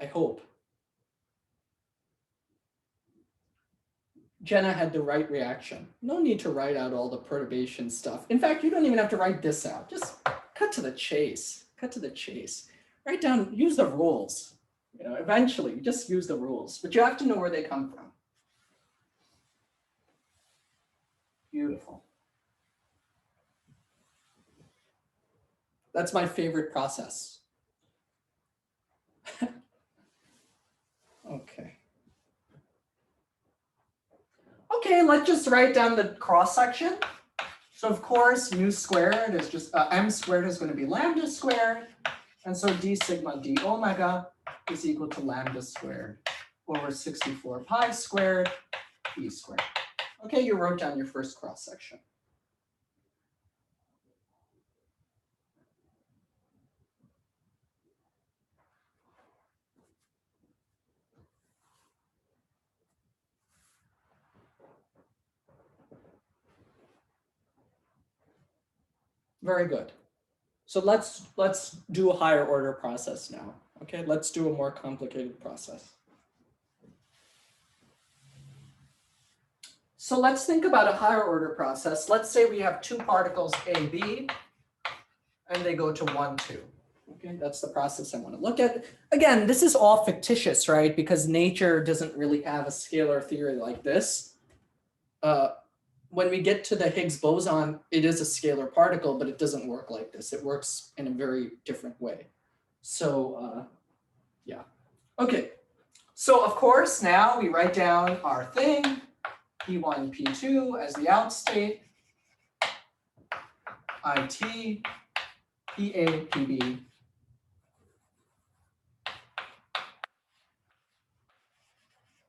I hope. Jenna had the right reaction. No need to write out all the perturbation stuff. In fact, you don't even have to write this out. Just cut to the chase. Cut to the chase. Write down, use the rules. You know, eventually, just use the rules. But you have to know where they come from. Beautiful. That's my favorite process. Okay. Okay, let's just write down the cross section. So of course, mu squared is just, m squared is going to be lambda squared. And so d sigma d omega is equal to lambda squared over 64 pi squared e squared. Okay, you wrote down your first cross section. Very good. So let's do a higher order process now. Okay, let's do a more complicated process. So let's think about a higher order process. Let's say we have 2 particles A, B, and they go to 1, 2. Okay, that's the process I want to look at. Again, this is all fictitious, right? Because nature doesn't really have a scalar theory like this. When we get to the Higgs boson, it is a scalar particle, but it doesn't work like this. It works in a very different way. So yeah. Okay. So of course, now we write down our thing, P1, P2 as the out state, IT, PA, PB.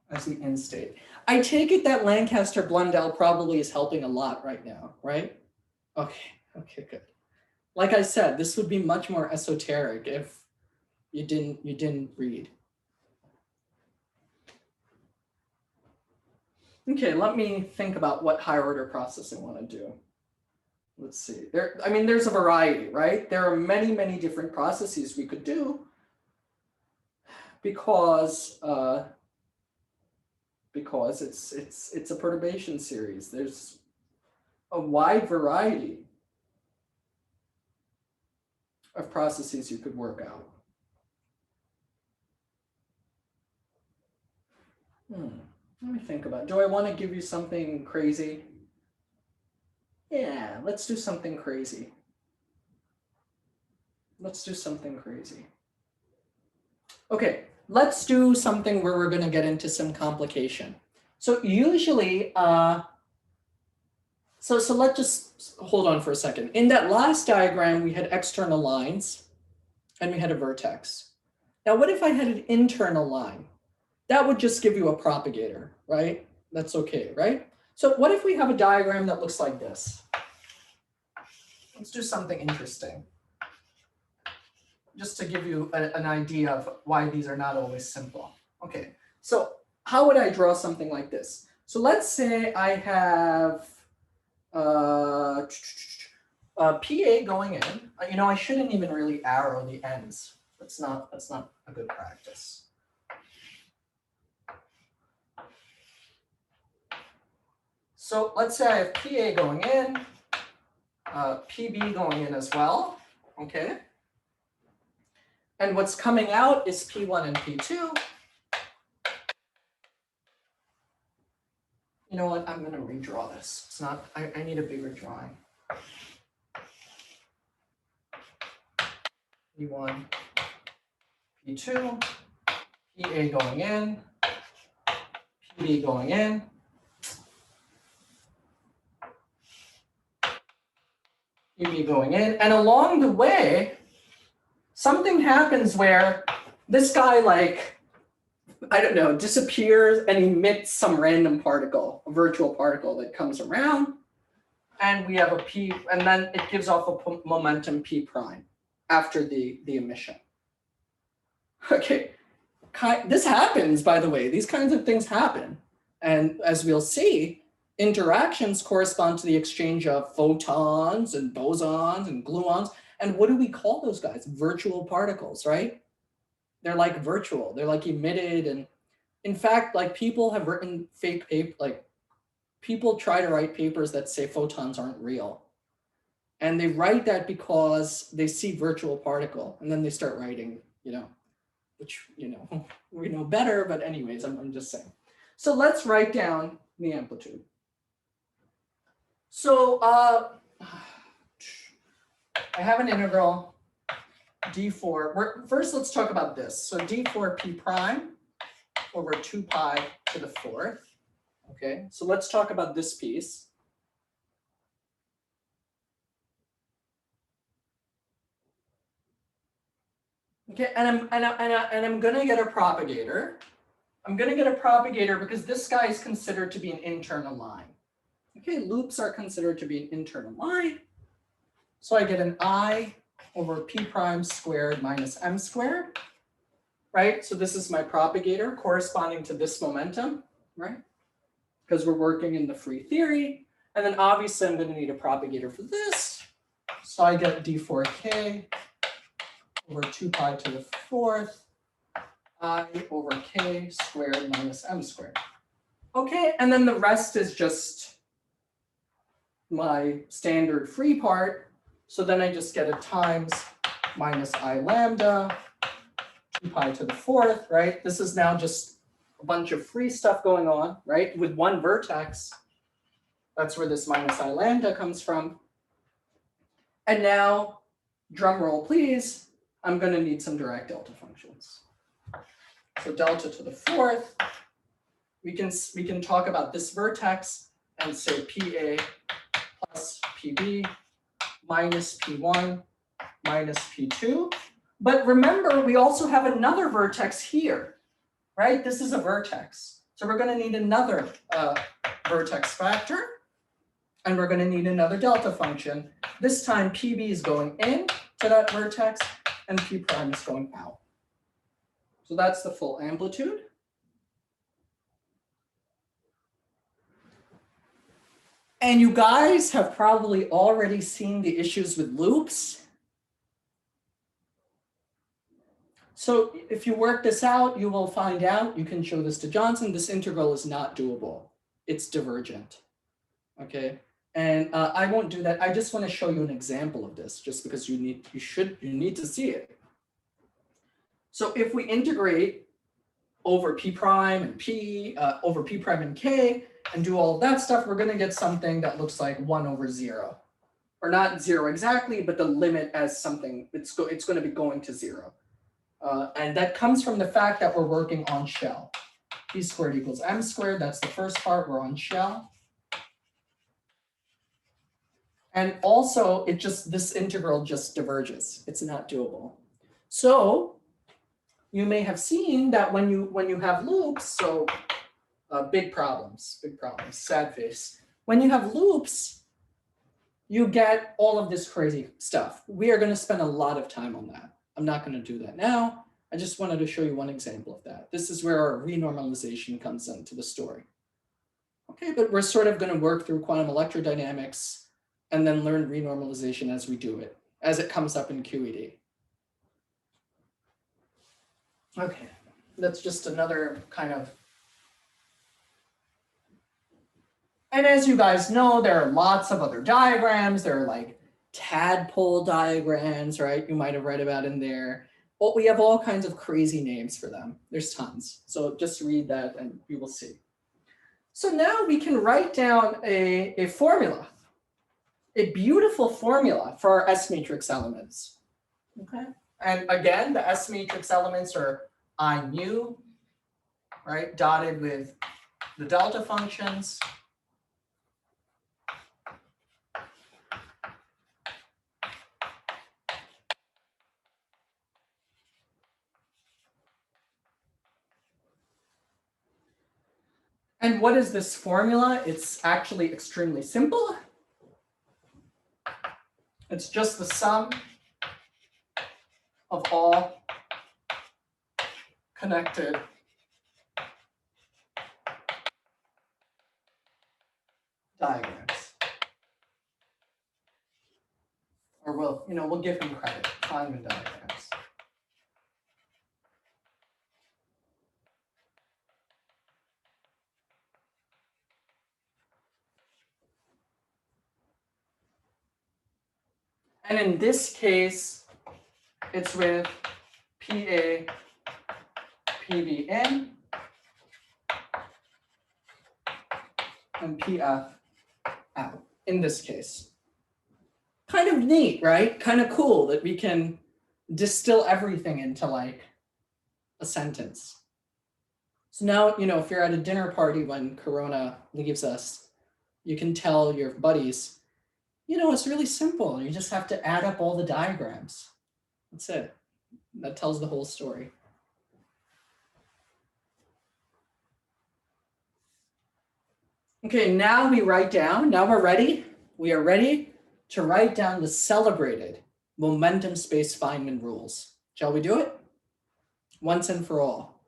As the in state. I take it that Lancaster-Blundell probably is helping a lot right now, right? Okay, good. Like I said, this would be much more esoteric if you didn't read. Okay, let me think about what higher order process I want to do. Let's see. There's a variety, right? There are many, many different processes we could do because it's a perturbation series. There's a wide variety of processes you could work out. Let me think about it. Do I want to give you something crazy? Yeah, let's do something crazy. Let's do something crazy. Okay, let's do something where we're going to get into some complication. So usually, so let's just hold on for a second. In that last diagram, we had external lines and we had a vertex. Now, what if I had an internal line? That would just give you a propagator, right? That's okay, right? So what if we have a diagram that looks like this? Let's do something interesting, just to give you an idea of why these are not always simple. Okay, so how would I draw something like this? So let's say I have PA going in. I shouldn't even really arrow the ends. That's not a good practice. So let's say I have PA going in, PB going in as well, okay? And what's coming out is P1 and P2. You know what, I'm gonna redraw this. It's not, I need a bigger drawing. P1, P2, PA going in, PB going in. PB going in, and along the way, something happens where this guy, like, I don't know, disappears and emits some random particle, a virtual particle that comes around, and we have a P, and then it gives off a momentum P prime after the emission. Okay, this happens, by the way. These kinds of things happen, and as we'll see, interactions correspond to the exchange of photons and bosons and gluons. And what do we call those guys? Virtual particles, right? They're like virtual, they're like emitted. And in fact, like people have written fake paper, like people try to write papers that say photons aren't real. And they write that because they see virtual particle and then they start writing, which, we know better, but anyways, I'm just saying. So let's write down the amplitude. So I have an integral d4. First, let's talk about this. So d4 p prime over 2 pi to the 4th. Okay, so let's talk about this piece. Okay, and I'm gonna get a propagator. I'm gonna get a propagator because this guy is considered to be an internal line. Okay, loops are considered to be an internal line. So I get an I over p prime squared minus m squared, right? So this is my propagator corresponding to this momentum, right? Because we're working in the free theory. And then obviously I'm going to need a propagator for this. So I get d4k over 2 pi to the 4th, I over k squared minus m squared. Okay, and then the rest is just my standard free part. So then I just get a times minus I lambda, 2 pi to the 4th, right? This is now just a bunch of free stuff going on, right? With one vertex, that's where this minus I lambda comes from. And now, drum roll please, I'm gonna need some Dirac delta functions. So delta to the 4th, we can talk about this vertex and say PA plus PB minus P1 minus P2. But remember, we also have another vertex here, right? This is a vertex. So we're going to need another vertex factor, and we're going to need another delta function. This time PB is going in to that vertex and P prime is going out. So that's the full amplitude. And you guys have probably already seen the issues with loops. So if you work this out, you will find out, you can show this to Johnson, this integral is not doable. It's divergent, okay? And I won't do that. I just want to show you an example of this, just because you need to see it. So if we integrate over P prime and P, over P prime and K, and do all of that stuff, we're going to get something that looks like 1 over 0. Or not 0 exactly, but the limit as something, it's going to be going to 0. And that comes from the fact that we're working on shell. P squared equals m squared, that's the first part, we're on shell. And also, this integral just diverges. It's not doable. So you may have seen that when you have loops, so big problems, sad face. When you have loops, you get all of this crazy stuff. We are going to spend a lot of time on that. I'm not going to do that now. I just wanted to show you one example of that. This is where our renormalization comes into the story. Okay, but we're sort of going to work through quantum electrodynamics and then learn renormalization as we do it, as it comes up in QED. Okay, that's just another kind of. And as you guys know, there are lots of other diagrams. There are like tadpole diagrams, right? You might have read about in there. But we have all kinds of crazy names for them. There's tons. So just read that and you will see. So now we can write down a formula, a beautiful formula for our S matrix elements. Okay. And again, the S matrix elements are I mu, right? Dotted with the delta functions. And what is this formula? It's actually extremely simple. It's just the sum of all connected diagrams. Or we'll give him credit, Feynman diagrams. And in this case, it's with PA, PB in, and PF out, in this case. Kind of neat, right? Kind of cool that we can distill everything into like a sentence. So now, if you're at a dinner party when Corona leaves us, you can tell your buddies, it's really simple. You just have to add up all the diagrams. That's it. That tells the whole story. Okay, now we're ready. We are ready to write down the celebrated momentum space Feynman rules. Shall we do it? Once and for all.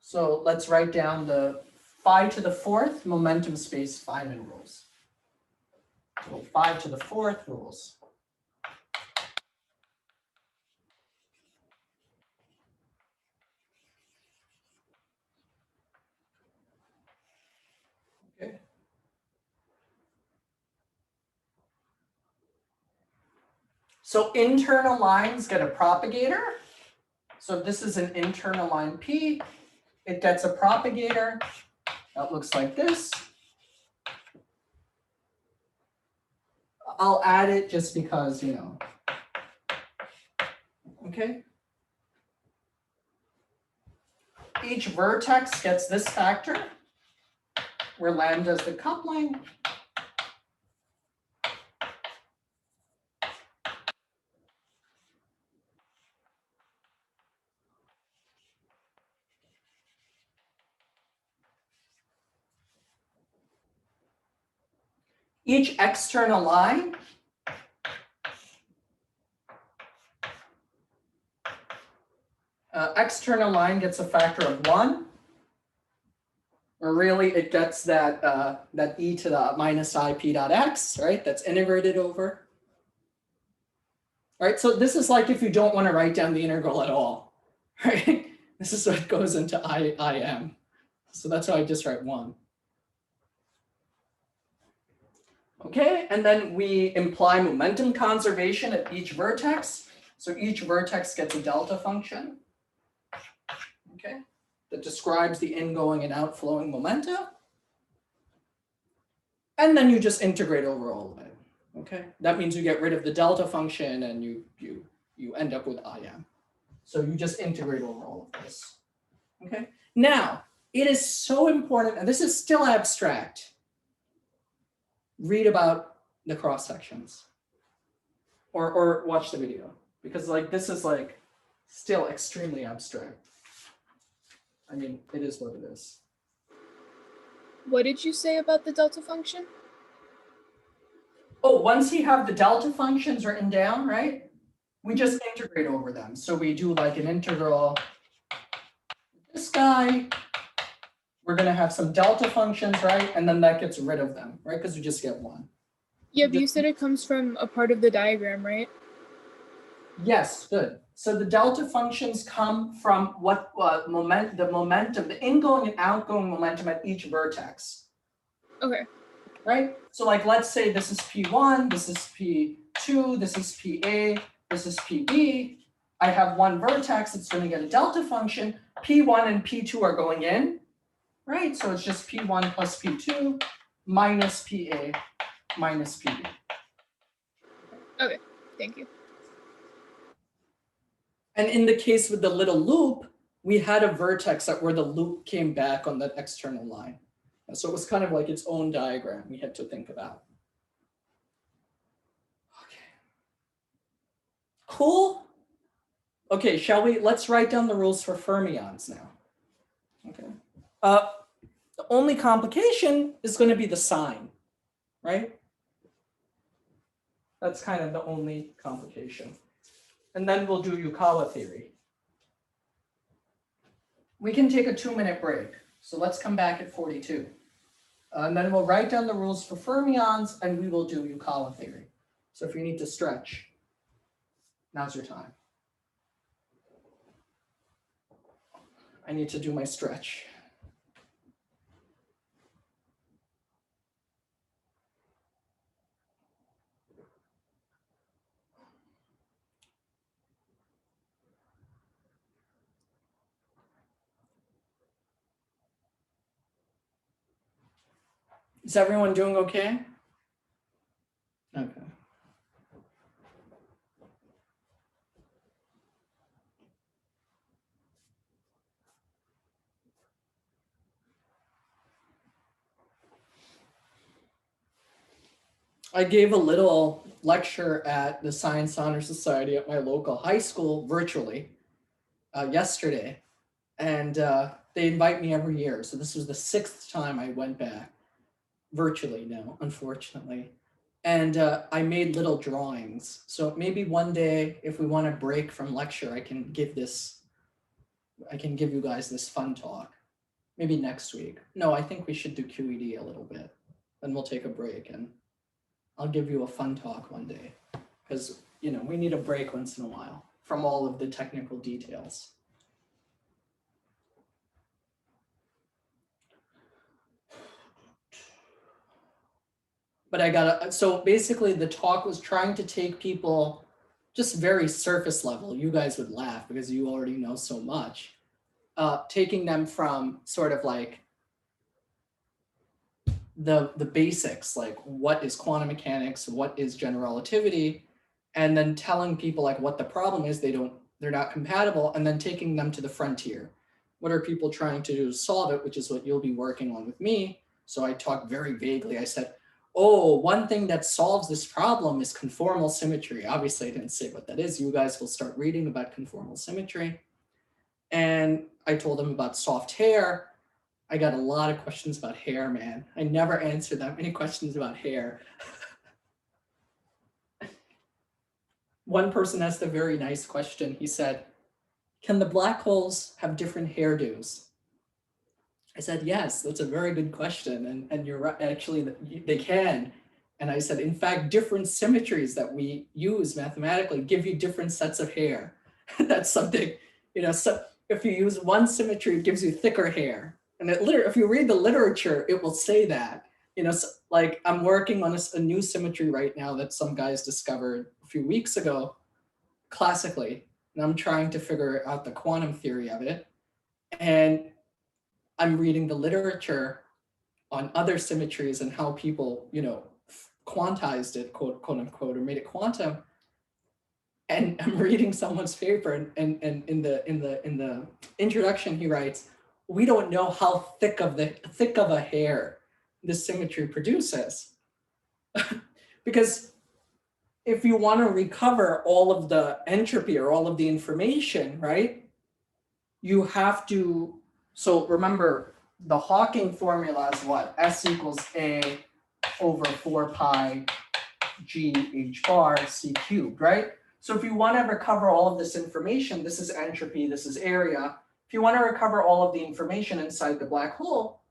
So let's write down the phi to the fourth momentum space Feynman rules. So 5 to the 4th rules. Okay. So internal lines get a propagator. So this is an internal line P. It gets a propagator that looks like this. I'll add it just because, Okay. Each vertex gets this factor, where lambda is the coupling. Each external line external line gets a factor of 1. Or really, it gets that, that e to the minus I p dot x, right? That's integrated over. All right, so this is like if you don't want to write down the integral at all, right? This is what goes into IM. So that's why I just write 1. Okay, and then we imply momentum conservation at each vertex. So each vertex gets a delta function, okay, that describes the ingoing and outflowing momenta. And then you just integrate over all of it, okay? That means you get rid of the delta function and you end up with IM. So you just integrate over all of this, okay? Now, it is so important, and this is still abstract. Read about the cross sections or watch the video, because like this is like still extremely abstract. I mean, it is what it is. What did you say about the delta function? Oh, once you have the delta functions written down, right? We just integrate over them. So we do like an integral. This guy, we're going to have some delta functions, right? And then that gets rid of them, right? Because we just get 1. Yeah, but you said it comes from a part of the diagram, right? Yes, good. So the delta functions come from what the momentum, the ingoing and outgoing momentum at each vertex. Okay. Right? So like, let's say this is P1, this is P2, this is PA, this is PB. I have one vertex, it's going to get a delta function. P1 and P2 are going in, right? So it's just P1 plus P2 minus PA minus PB. Okay, thank you. And in the case with the little loop, we had a vertex that where the loop came back on that external line. And so it was kind of like its own diagram we had to think about. Okay. Cool. Okay, let's write down the rules for fermions now. Okay. The only complication is going to be the sign, right? That's kind of the only complication. And then we'll do Yukawa theory. We can take a 2-minute break. So let's come back at 42. And then we'll write down the rules for fermions and we will do Yukawa theory. So if you need to stretch, now's your time. I need to do my stretch. Is everyone doing okay? Okay. I gave a little lecture at the Science Honor Society at my local high school virtually yesterday, and they invite me every year. So this was the 6th time I went back virtually now, unfortunately. And I made little drawings. So maybe one day, if we want to break from lecture, I can give you guys this fun talk. Maybe next week. No, I think we should do QED a little bit. Then we'll take a break and I'll give you a fun talk one day. Because, you know, we need a break once in a while from all of the technical details. But so basically the talk was trying to take people just very surface level. You guys would laugh because you already know so much. Taking them from sort of like the basics, like what is quantum mechanics, what is general relativity, and then telling people like what the problem is, they're not compatible, and then taking them to the frontier. What are people trying to do to solve it, which is what you'll be working on with me. So I talked very vaguely. I said, oh, one thing that solves this problem is conformal symmetry. Obviously, I didn't say what that is. You guys will start reading about conformal symmetry. And I told them about soft hair. I got a lot of questions about hair, man. I never answered that many questions about hair. One person asked a very nice question. He said, can the black holes have different hairdos? I said, yes, that's a very good question. And you're right, actually, they can. And I said, in fact, different symmetries that we use mathematically give you different sets of hair. That's something, so if you use one symmetry, it gives you thicker hair. And if you read the literature, it will say that. So, like I'm working on a new symmetry right now that some guys discovered a few weeks ago, classically. And I'm trying to figure out the quantum theory of it. And I'm reading the literature on other symmetries and how people, quantized it, quote unquote, or made it quantum. And I'm reading someone's paper, and in the introduction, he writes, "We don't know how thick of a hair this symmetry produces," because if you want to recover all of the entropy or all of the information, right, you have to. So remember, the Hawking formula is what? S equals A over 4 pi G H bar C cubed, right? So if you want to recover all of this information, this is entropy, this is area. If you want to recover all of the information inside the black hole,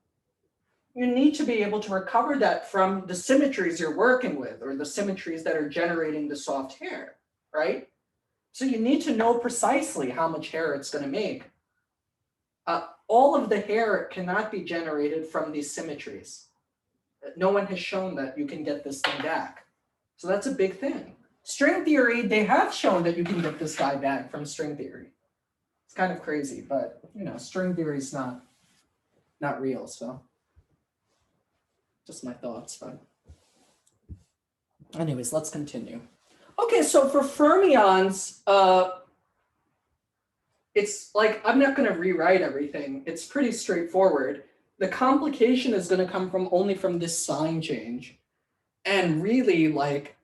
you need to be able to recover that from the symmetries you're working with, or the symmetries that are generating the soft hair, right? So you need to know precisely how much hair it's going to make. All of the hair cannot be generated from these symmetries. No one has shown that you can get this thing back. So that's a big thing. String theory, they have shown that you can get this guy back from string theory. It's kind of crazy, but string theory is not real, so just my thoughts. But anyways, let's continue. Okay, so for fermions, it's like, I'm not going to rewrite everything. It's pretty straightforward. The complication is going to come only from this sign change. And really, like,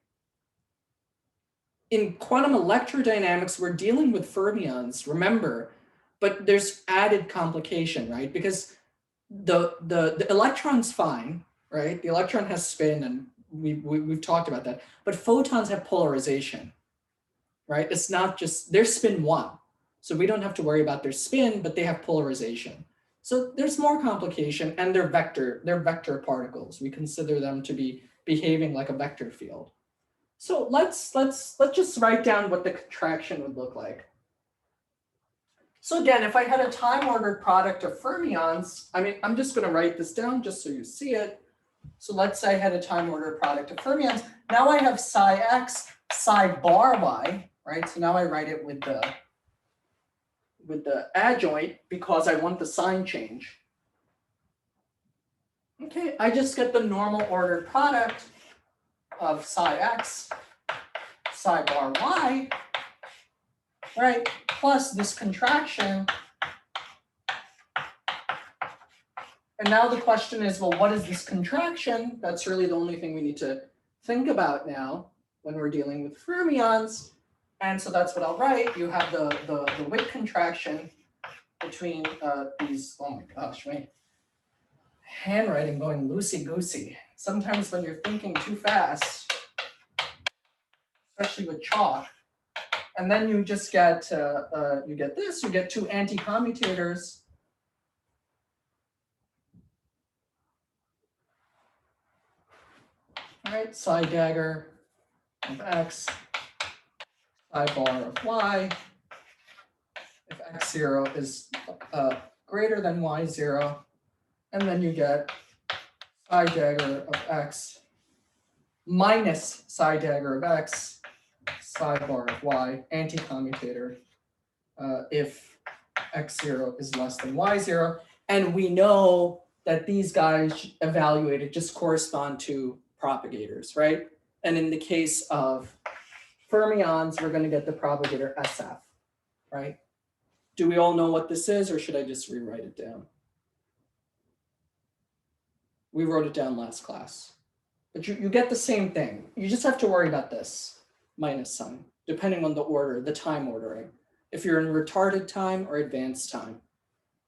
in quantum electrodynamics, we're dealing with fermions, remember, but there's added complication, right? Because the electron's fine, right? The electron has spin, and we've talked about that. But photons have polarization, right? It's not just, they're spin 1. So we don't have to worry about their spin, but they have polarization. So there's more complication, and they're vector particles. We consider them to be behaving like a vector field. So let's just write down what the contraction would look like. So again, if I had a time-ordered product of fermions, I'm just going to write this down just so you see it. So let's say I had a time-ordered product of fermions. Now I have psi x, psi bar y, right? So now I write it with the adjoint because I want the sign change. Okay, I just get the normal ordered product of psi x, psi bar y, right, plus this contraction. And now the question is, well, what is this contraction? That's really the only thing we need to think about now when we're dealing with fermions. And so that's what I'll write. You have the Wick contraction between these, oh my gosh, my handwriting going loosey-goosey. Sometimes when you're thinking too fast, especially with chalk, and then you just get, you get this, you get two anti-commutators. All right, psi dagger of x, psi bar of y. If x0 is greater than y0, and then you get psi dagger of x minus psi dagger of x, psi bar of y, anti-commutator, if x0 is less than y0. And we know that these guys evaluated just correspond to propagators, right? And in the case of fermions, we're going to get the propagator SF, right? Do we all know what this is, or should I just rewrite it down? We wrote it down last class. But you get the same thing. You just have to worry about this minus sign, depending on the order, the time ordering. If you're in retarded time or advanced time,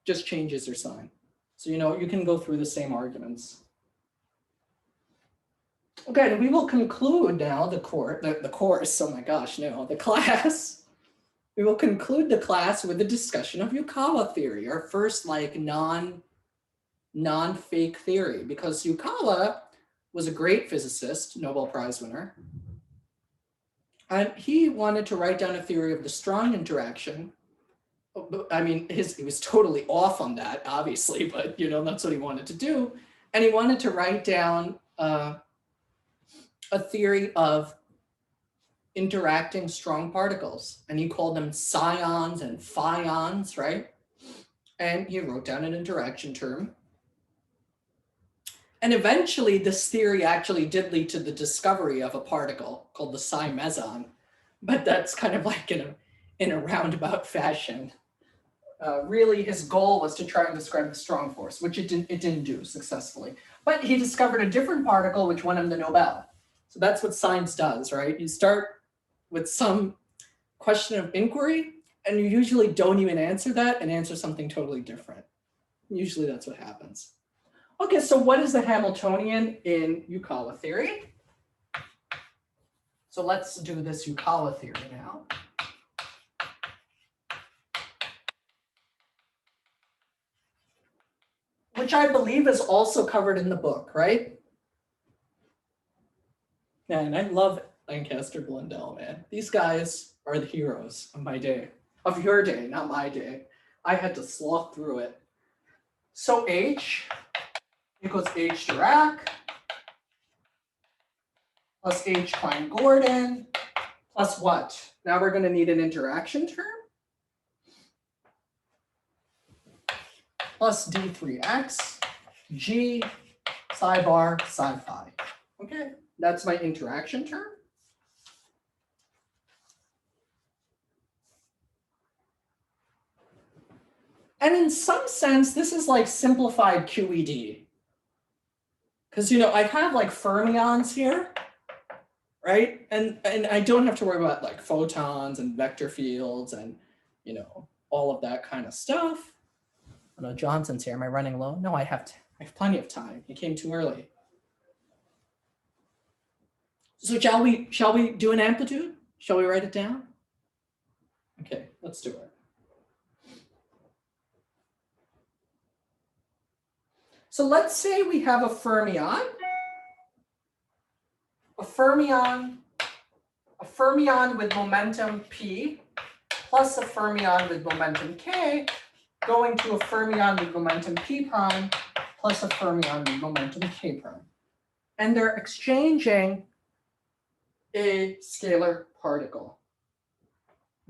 just changes your sign. So you can go through the same arguments. Okay, and we will conclude now the course, oh my gosh, no, the class we will conclude the class with a discussion of Yukawa theory, our first like non-fake theory, because Yukawa was a great physicist, Nobel Prize winner. And he wanted to write down a theory of the strong interaction. I mean, he was totally off on that, obviously, but that's what he wanted to do. And he wanted to write down a theory of interacting strong particles, and he called them psions and phions, right? And he wrote down an interaction term. And eventually this theory actually did lead to the discovery of a particle called the psi meson, but that's kind of like in a roundabout fashion. Really, his goal was to try and describe the strong force, which it didn't do successfully. But he discovered a different particle which won him the Nobel. So that's what science does, right? You start with some question of inquiry, and you usually don't even answer that and answer something totally different. Usually that's what happens. Okay, so what is the Hamiltonian in Yukawa theory? So let's do this Yukawa theory now. Which I believe is also covered in the book, right? Man, I love Lancaster Blundell, man. These guys are the heroes of my day, of your day, not my day. I had to sloth through it. So H equals H Dirac plus H Klein-Gordon plus what? Now we're going to need an interaction term. Plus D3x G psi bar psi phi. Okay, that's my interaction term. And in some sense, this is like simplified QED. Because, I have like fermions here, right? And I don't have to worry about like photons and vector fields and, all of that kind of stuff. Oh no, Johnson's here. Am I running low? No, I have plenty of time. He came too early. So shall we do an amplitude? Shall we write it down? Okay, let's do it. So let's say we have a fermion with momentum P plus a fermion with momentum K going to a fermion with momentum P prime plus a fermion with momentum K prime. And they're exchanging a scalar particle.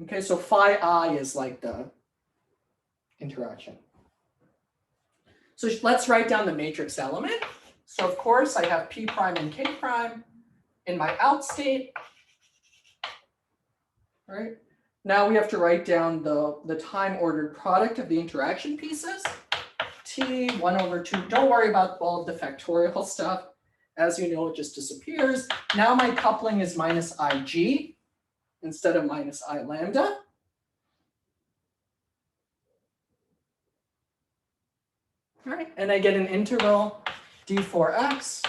Okay, so phi I is like the interaction. So let's write down the matrix element. So of course I have P prime and K prime in my out state. All right. Now we have to write down the time ordered product of the interaction pieces. T 1 over 2. Don't worry about all of the factorial stuff. As you know, it just disappears. Now my coupling is minus IG instead of minus I lambda. All right, and I get an integral d4x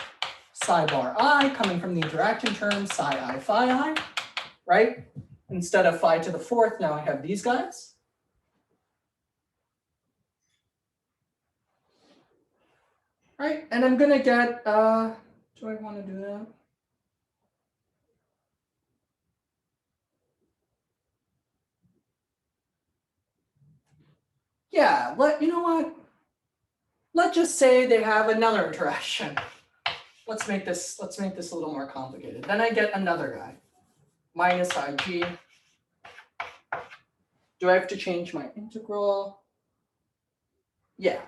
psi bar I coming from the interaction term psi I phi I, right? Instead of phi to the fourth, now I have these guys. Right, and I'm gonna get, do I wanna do that? Yeah, you know what? Let's just say they have another interaction. Let's make this a little more complicated. Then I get another guy, minus IG. Do I have to change my integral? Yeah,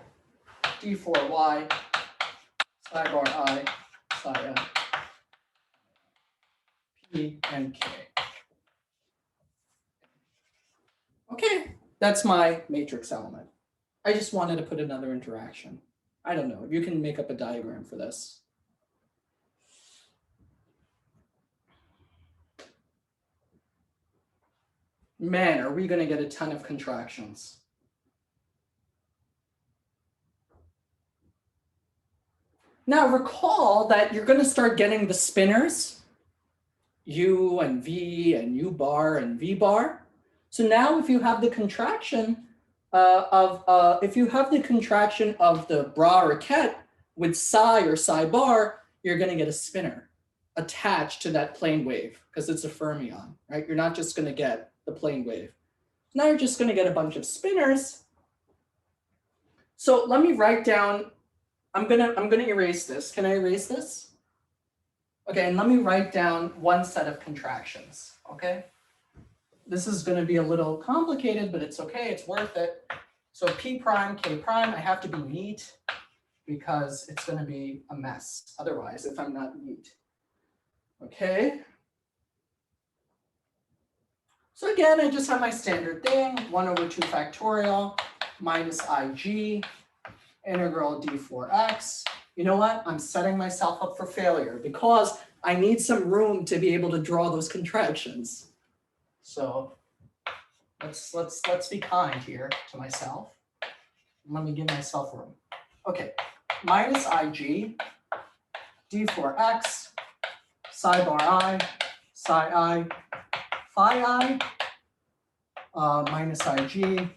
d4y psi bar I psi f p and k. Okay, that's my matrix element. I just wanted to put another interaction. I don't know, you can make up a diagram for this. Man, are we going to get a ton of contractions. Now recall that you're going to start getting the spinors, U and V and U bar and V bar. So now if you have the contraction of the bra raquette with psi or psi bar, you're going to get a spinner attached to that plane wave because it's a fermion, right? You're not just going to get the plane wave. Now you're just going to get a bunch of spinners. So let me write down, I'm gonna erase this. Can I erase this? Okay, and let me write down one set of contractions, okay? This is gonna be a little complicated, but it's okay, it's worth it. So P prime, K prime, I have to be neat because it's gonna be a mess otherwise if I'm not neat. Okay. So again, I just have my standard thing, 1 over 2 factorial minus IG integral d4x. You know what? I'm setting myself up for failure because I need some room to be able to draw those contractions. So let's be kind here to myself. Let me give myself room. Okay, minus IG d4x psi bar I psi I phi I minus IG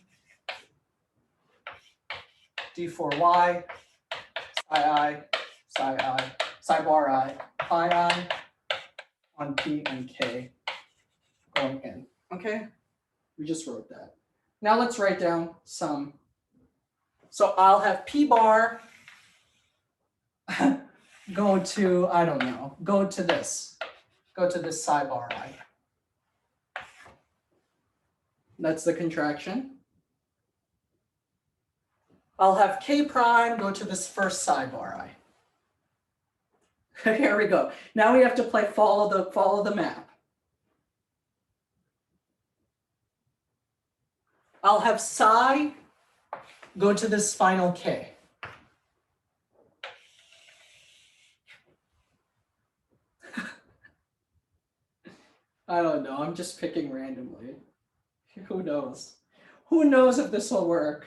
d4y psi bar I, phi I on P and K going in. Okay, we just wrote that. Now let's write down some. So I'll have P bar go to, I don't know, go to this psi bar I. That's the contraction. I'll have K prime go to this first psi bar I. Here we go. Now we have to follow the map. I'll have psi go to this final K. I don't know. I'm just picking randomly. Who knows? Who knows if this will work?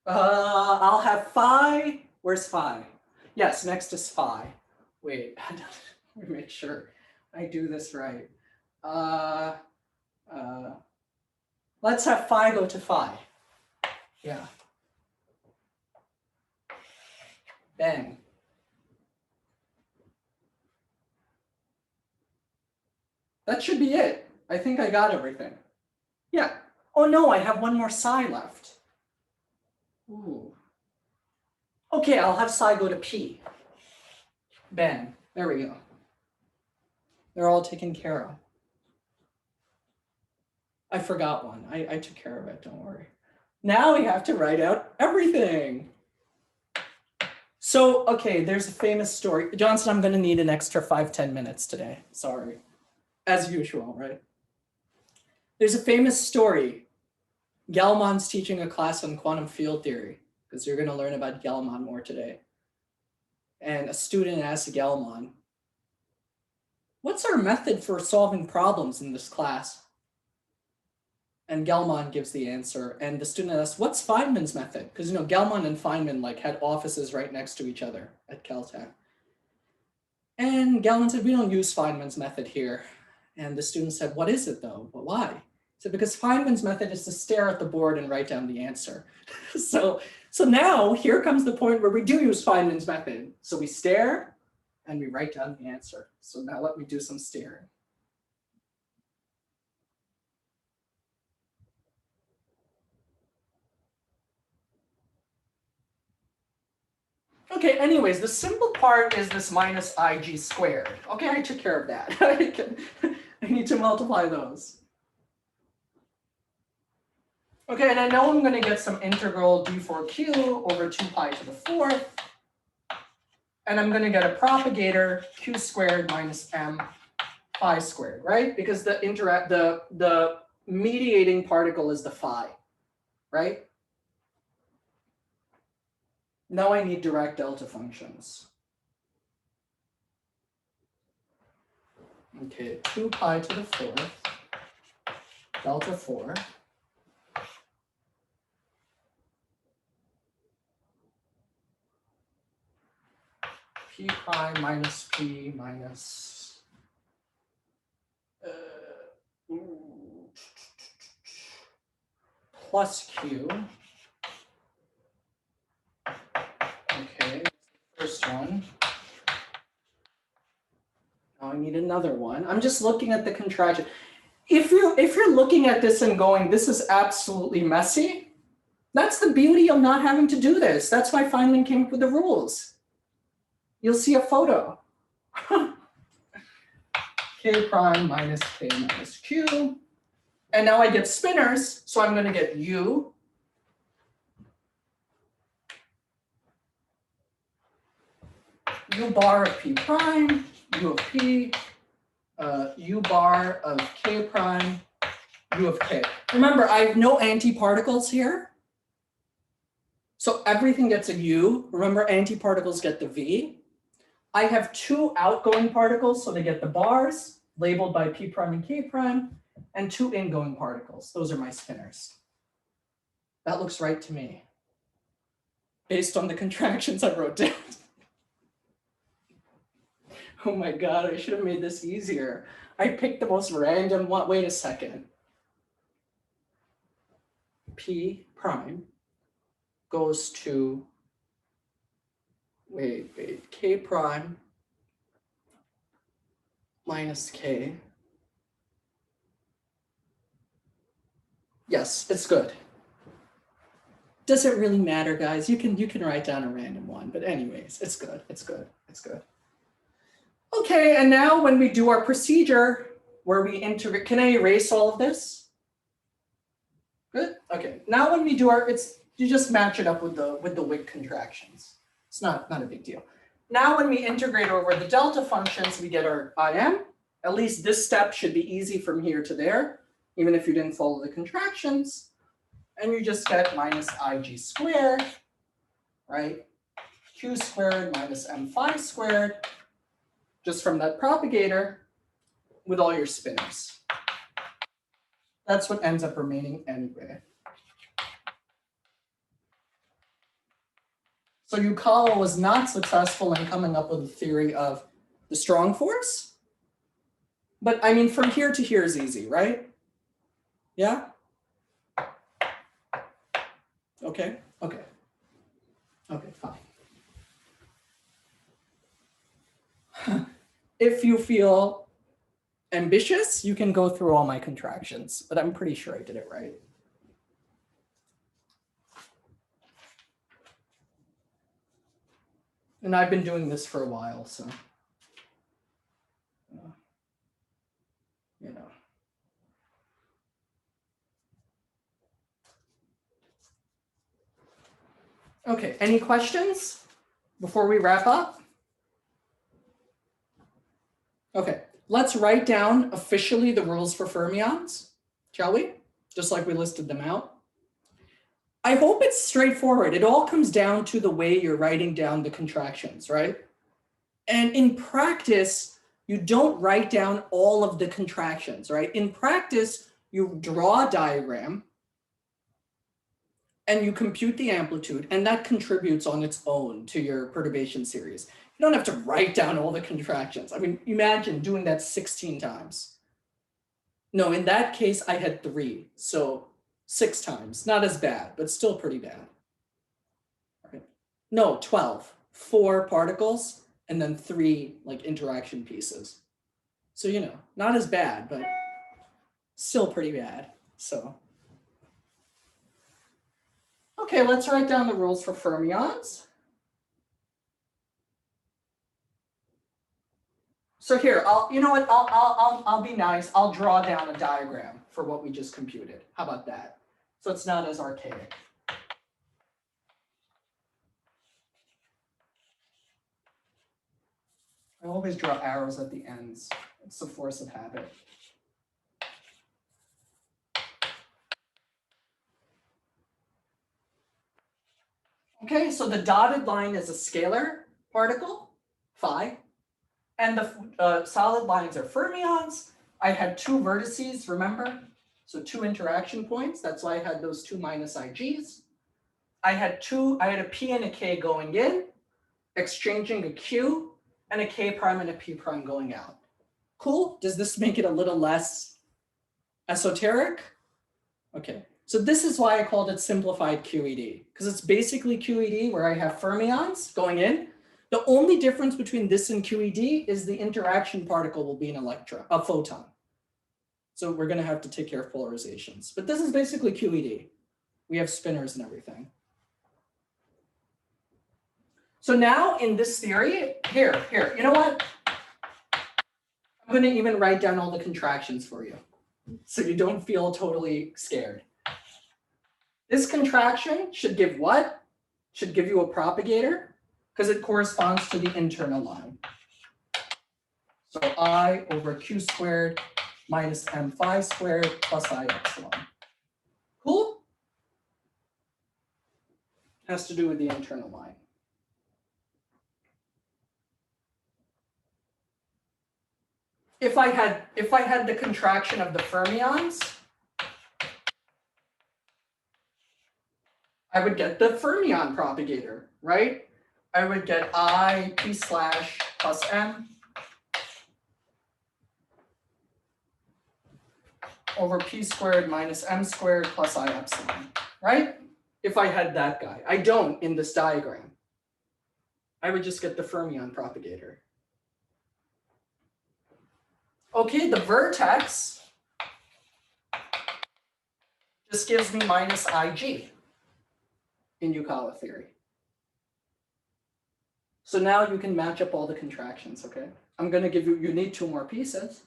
I'll have phi. Where's phi? Yes, next is phi. Wait, let me make sure I do this right. Let's have phi go to phi. Yeah. Bang. That should be it. I think I got everything. Yeah. Oh no, I have one more psi left. Ooh. Okay, I'll have psi go to P. Bang. There we go. They're all taken care of. I forgot one. I took care of it, don't worry. Now we have to write out everything. So, okay, there's a famous story. Johnson, I'm going to need an extra 5-10 minutes today. Sorry. As usual, right? There's a famous story. Gell-Mann's teaching a class on quantum field theory because you're going to learn about Gell-Mann more today. And a student asked Gell-Mann, what's our method for solving problems in this class? And Gell-Mann gives the answer. And the student asks, what's Feynman's method? Because you know, Gell-Mann and Feynman had offices right next to each other at Caltech. And Gell-Mann said, we don't use Feynman's method here. And the student said, what is it though? But why? He said, because Feynman's method is to stare at the board and write down the answer. So now here comes the point where we do use Feynman's method. So we stare and we write down the answer. So now let me do some staring. Okay, anyways, the simple part is this minus IG squared. Okay, I took care of that. I need to multiply those. Okay, and I know I'm going to get some integral d4q over 2 pi to the 4th. And I'm going to get a propagator q squared minus m phi squared, right? Because the mediating particle is the phi, right? Now I need direct delta functions. Okay, 2 pi to the 4th, delta 4. P prime minus P minus, plus Q. Okay, first one. Now I need another one. I'm just looking at the contraction. If you're looking at this and going, this is absolutely messy, that's the beauty of not having to do this. That's why Feynman came up with the rules. You'll see a photo. K prime minus K minus Q. And now I get spinors, so I'm going to get U. U bar of P prime, U of P, U bar of K prime, U of K. Remember, I have no antiparticles here. So everything gets a U. Remember, antiparticles get the V. I have two outgoing particles, so they get the bars labeled by P prime and K prime, and two ingoing particles. Those are my spinors. That looks right to me, based on the contractions I wrote down. Oh my God, I should have made this easier. I picked the most random one. Wait a second. P prime goes to, wait, K prime minus K. Yes, it's good. Does it really matter, guys? You can write down a random one, but anyways, it's good, it's good, it's good. Okay, and now when we do our procedure where we integrate, can I erase all of this? Good, okay. Now when we do our, you just match it up with the Wick contractions. It's not a big deal. Now when we integrate over the delta functions, we get our IM. At least this step should be easy from here to there, even if you didn't follow the contractions. And you just get minus IG squared, right? Q squared minus M5 squared, just from that propagator with all your spinors. That's what ends up remaining anyway. So Yukawa was not successful in coming up with a theory of the strong force. But I mean, from here to here is easy, right? Yeah? Okay, okay. Okay, fine. If you feel ambitious, you can go through all my contractions, but I'm pretty sure I did it right. And I've been doing this for a while, so, you know. Okay, any questions before we wrap up? Okay, let's write down officially the rules for fermions, shall we? Just like we listed them out. I hope it's straightforward. It all comes down to the way you're writing down the contractions, right? And in practice, you don't write down all of the contractions, right? In practice, you draw a diagram and you compute the amplitude, and that contributes on its own to your perturbation series. You don't have to write down all the contractions. I mean, imagine doing that 16 times. No, in that case, I had 3, so 6 times. Not as bad, but still pretty bad. Right? No, 12. 4 particles, and then 3 like interaction pieces. So, you know, not as bad, but still pretty bad. So, okay, let's write down the rules for fermions. So here, you know what? I'll be nice. I'll draw down a diagram for what we just computed. How about that? So it's not as archaic. I always draw arrows at the ends. It's the force of habit. Okay, so the dotted line is a scalar particle, phi. And the solid lines are fermions. I had 2 vertices, remember? So 2 interaction points. That's why I had those 2 minus IGs. I had a P and a K going in, exchanging a Q, and a K prime and a P prime going out. Cool? Does this make it a little less esoteric? Okay. So this is why I called it simplified QED, because it's basically QED where I have fermions going in. The only difference between this and QED is the interaction particle will be an electron, a photon. So we're going to have to take care of polarizations. But this is basically QED. We have spinors and everything. So now in this theory, here, you know what? I'm going to even write down all the contractions for you, so you don't feel totally scared. This contraction should give what? Should give you a propagator, because it corresponds to the internal line. So I over q squared minus m phi squared plus I epsilon. Cool? Has to do with the internal line. If I had the contraction of the fermions, I would get the fermion propagator, right? I would get I p slash plus m over p squared minus m squared plus I epsilon, right? If I had that guy. I don't in this diagram. I would just get the fermion propagator. Okay, the vertex just gives me minus Ig in Yukawa theory. So now you can match up all the contractions, okay? I'm going to give you, you need two more pieces.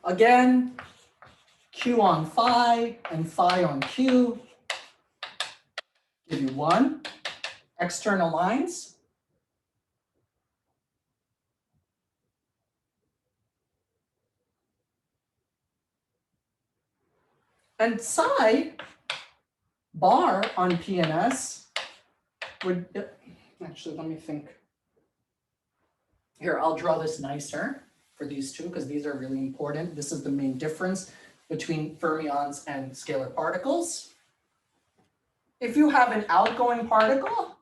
Again, Q on phi and phi on Q give you one. External lines. And psi bar on P and S would, actually, let me think. Here, I'll draw this nicer for these two because these are really important. This is the main difference between fermions and scalar particles. If you have an outgoing particle,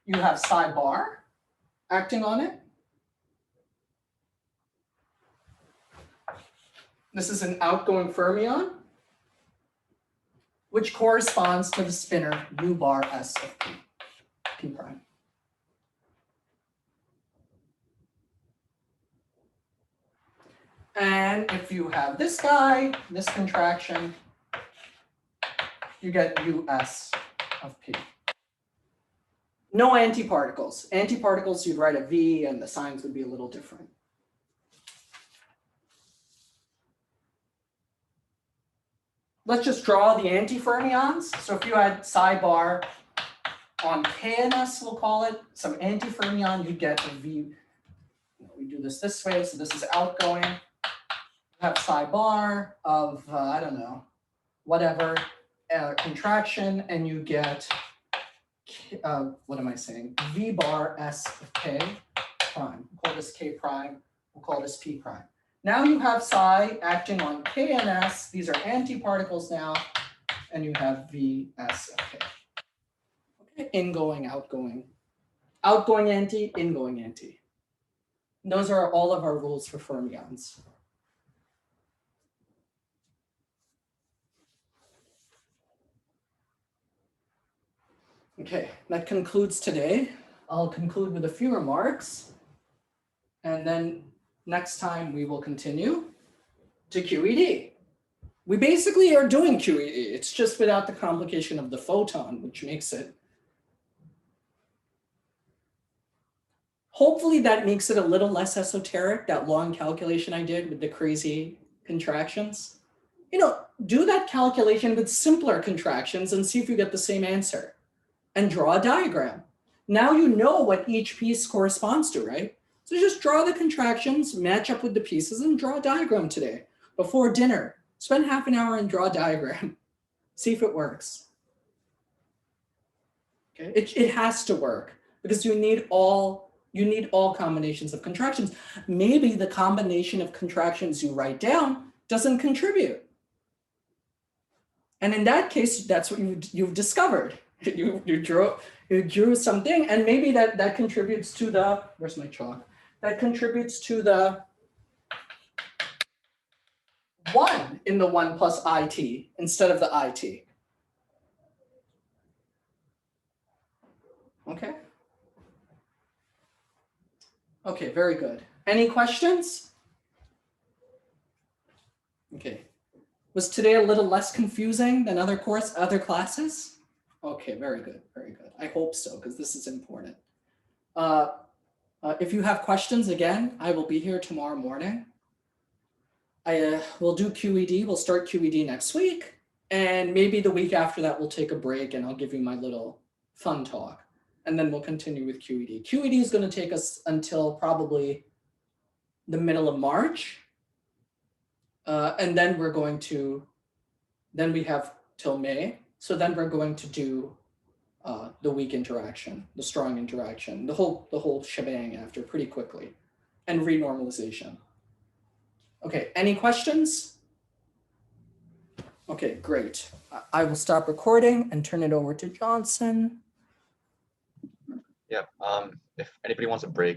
you have psi bar acting on it. This is an outgoing fermion, which corresponds to the spinor u bar s of p, p prime. And if you have this guy, this contraction, you get us of p. No antiparticles. Antiparticles, you'd write a v and the signs would be a little different. Let's just draw the antifermions. So if you had psi bar on KNS, we'll call it, some antifermion, you'd get a v. We do this way, so this is outgoing. You have psi bar of, I don't know, whatever, contraction, and you get, what am I saying? V bar S of K prime. We'll call this K prime. We'll call this P prime. Now you have psi acting on K and S. These are antiparticles now, and you have V S of K. Okay, ingoing, outgoing. Outgoing anti, ingoing anti. And those are all of our rules for fermions. Okay, that concludes today. I'll conclude with a few remarks, and then next time we will continue to QED. We basically are doing QED. It's just without the complication of the photon, which makes it. Hopefully that makes it a little less esoteric, that long calculation I did with the crazy contractions. You know, do that calculation with simpler contractions and see if you get the same answer. And draw a diagram. Now you know what each piece corresponds to, right? So just draw the contractions, match up with the pieces, and draw a diagram today. Before dinner, spend half an hour and draw a diagram. See if it works. Okay, it has to work because you need all combinations of contractions. Maybe the combination of contractions you write down doesn't contribute. And in that case, that's what you've discovered. You drew something, and maybe that contributes to the, where's my chalk? That contributes to the 1 in the 1 plus IT instead of the IT. Okay. Okay, very good. Any questions? Okay. Was today a little less confusing than other classes? Okay, very good, very good. I hope so, because this is important. If you have questions, again, I will be here tomorrow morning. I will do QED. We'll start QED next week. And maybe the week after that, we'll take a break and I'll give you my little fun talk. And then we'll continue with QED. QED is going to take us until probably the middle of March. And then we're going to, then we have till May. So then we're going to do the weak interaction, the strong interaction, the whole shebang after pretty quickly, and renormalization. Okay, any questions? Okay, great. I will stop recording and turn it over to Johnson. Yeah, if anybody wants a break,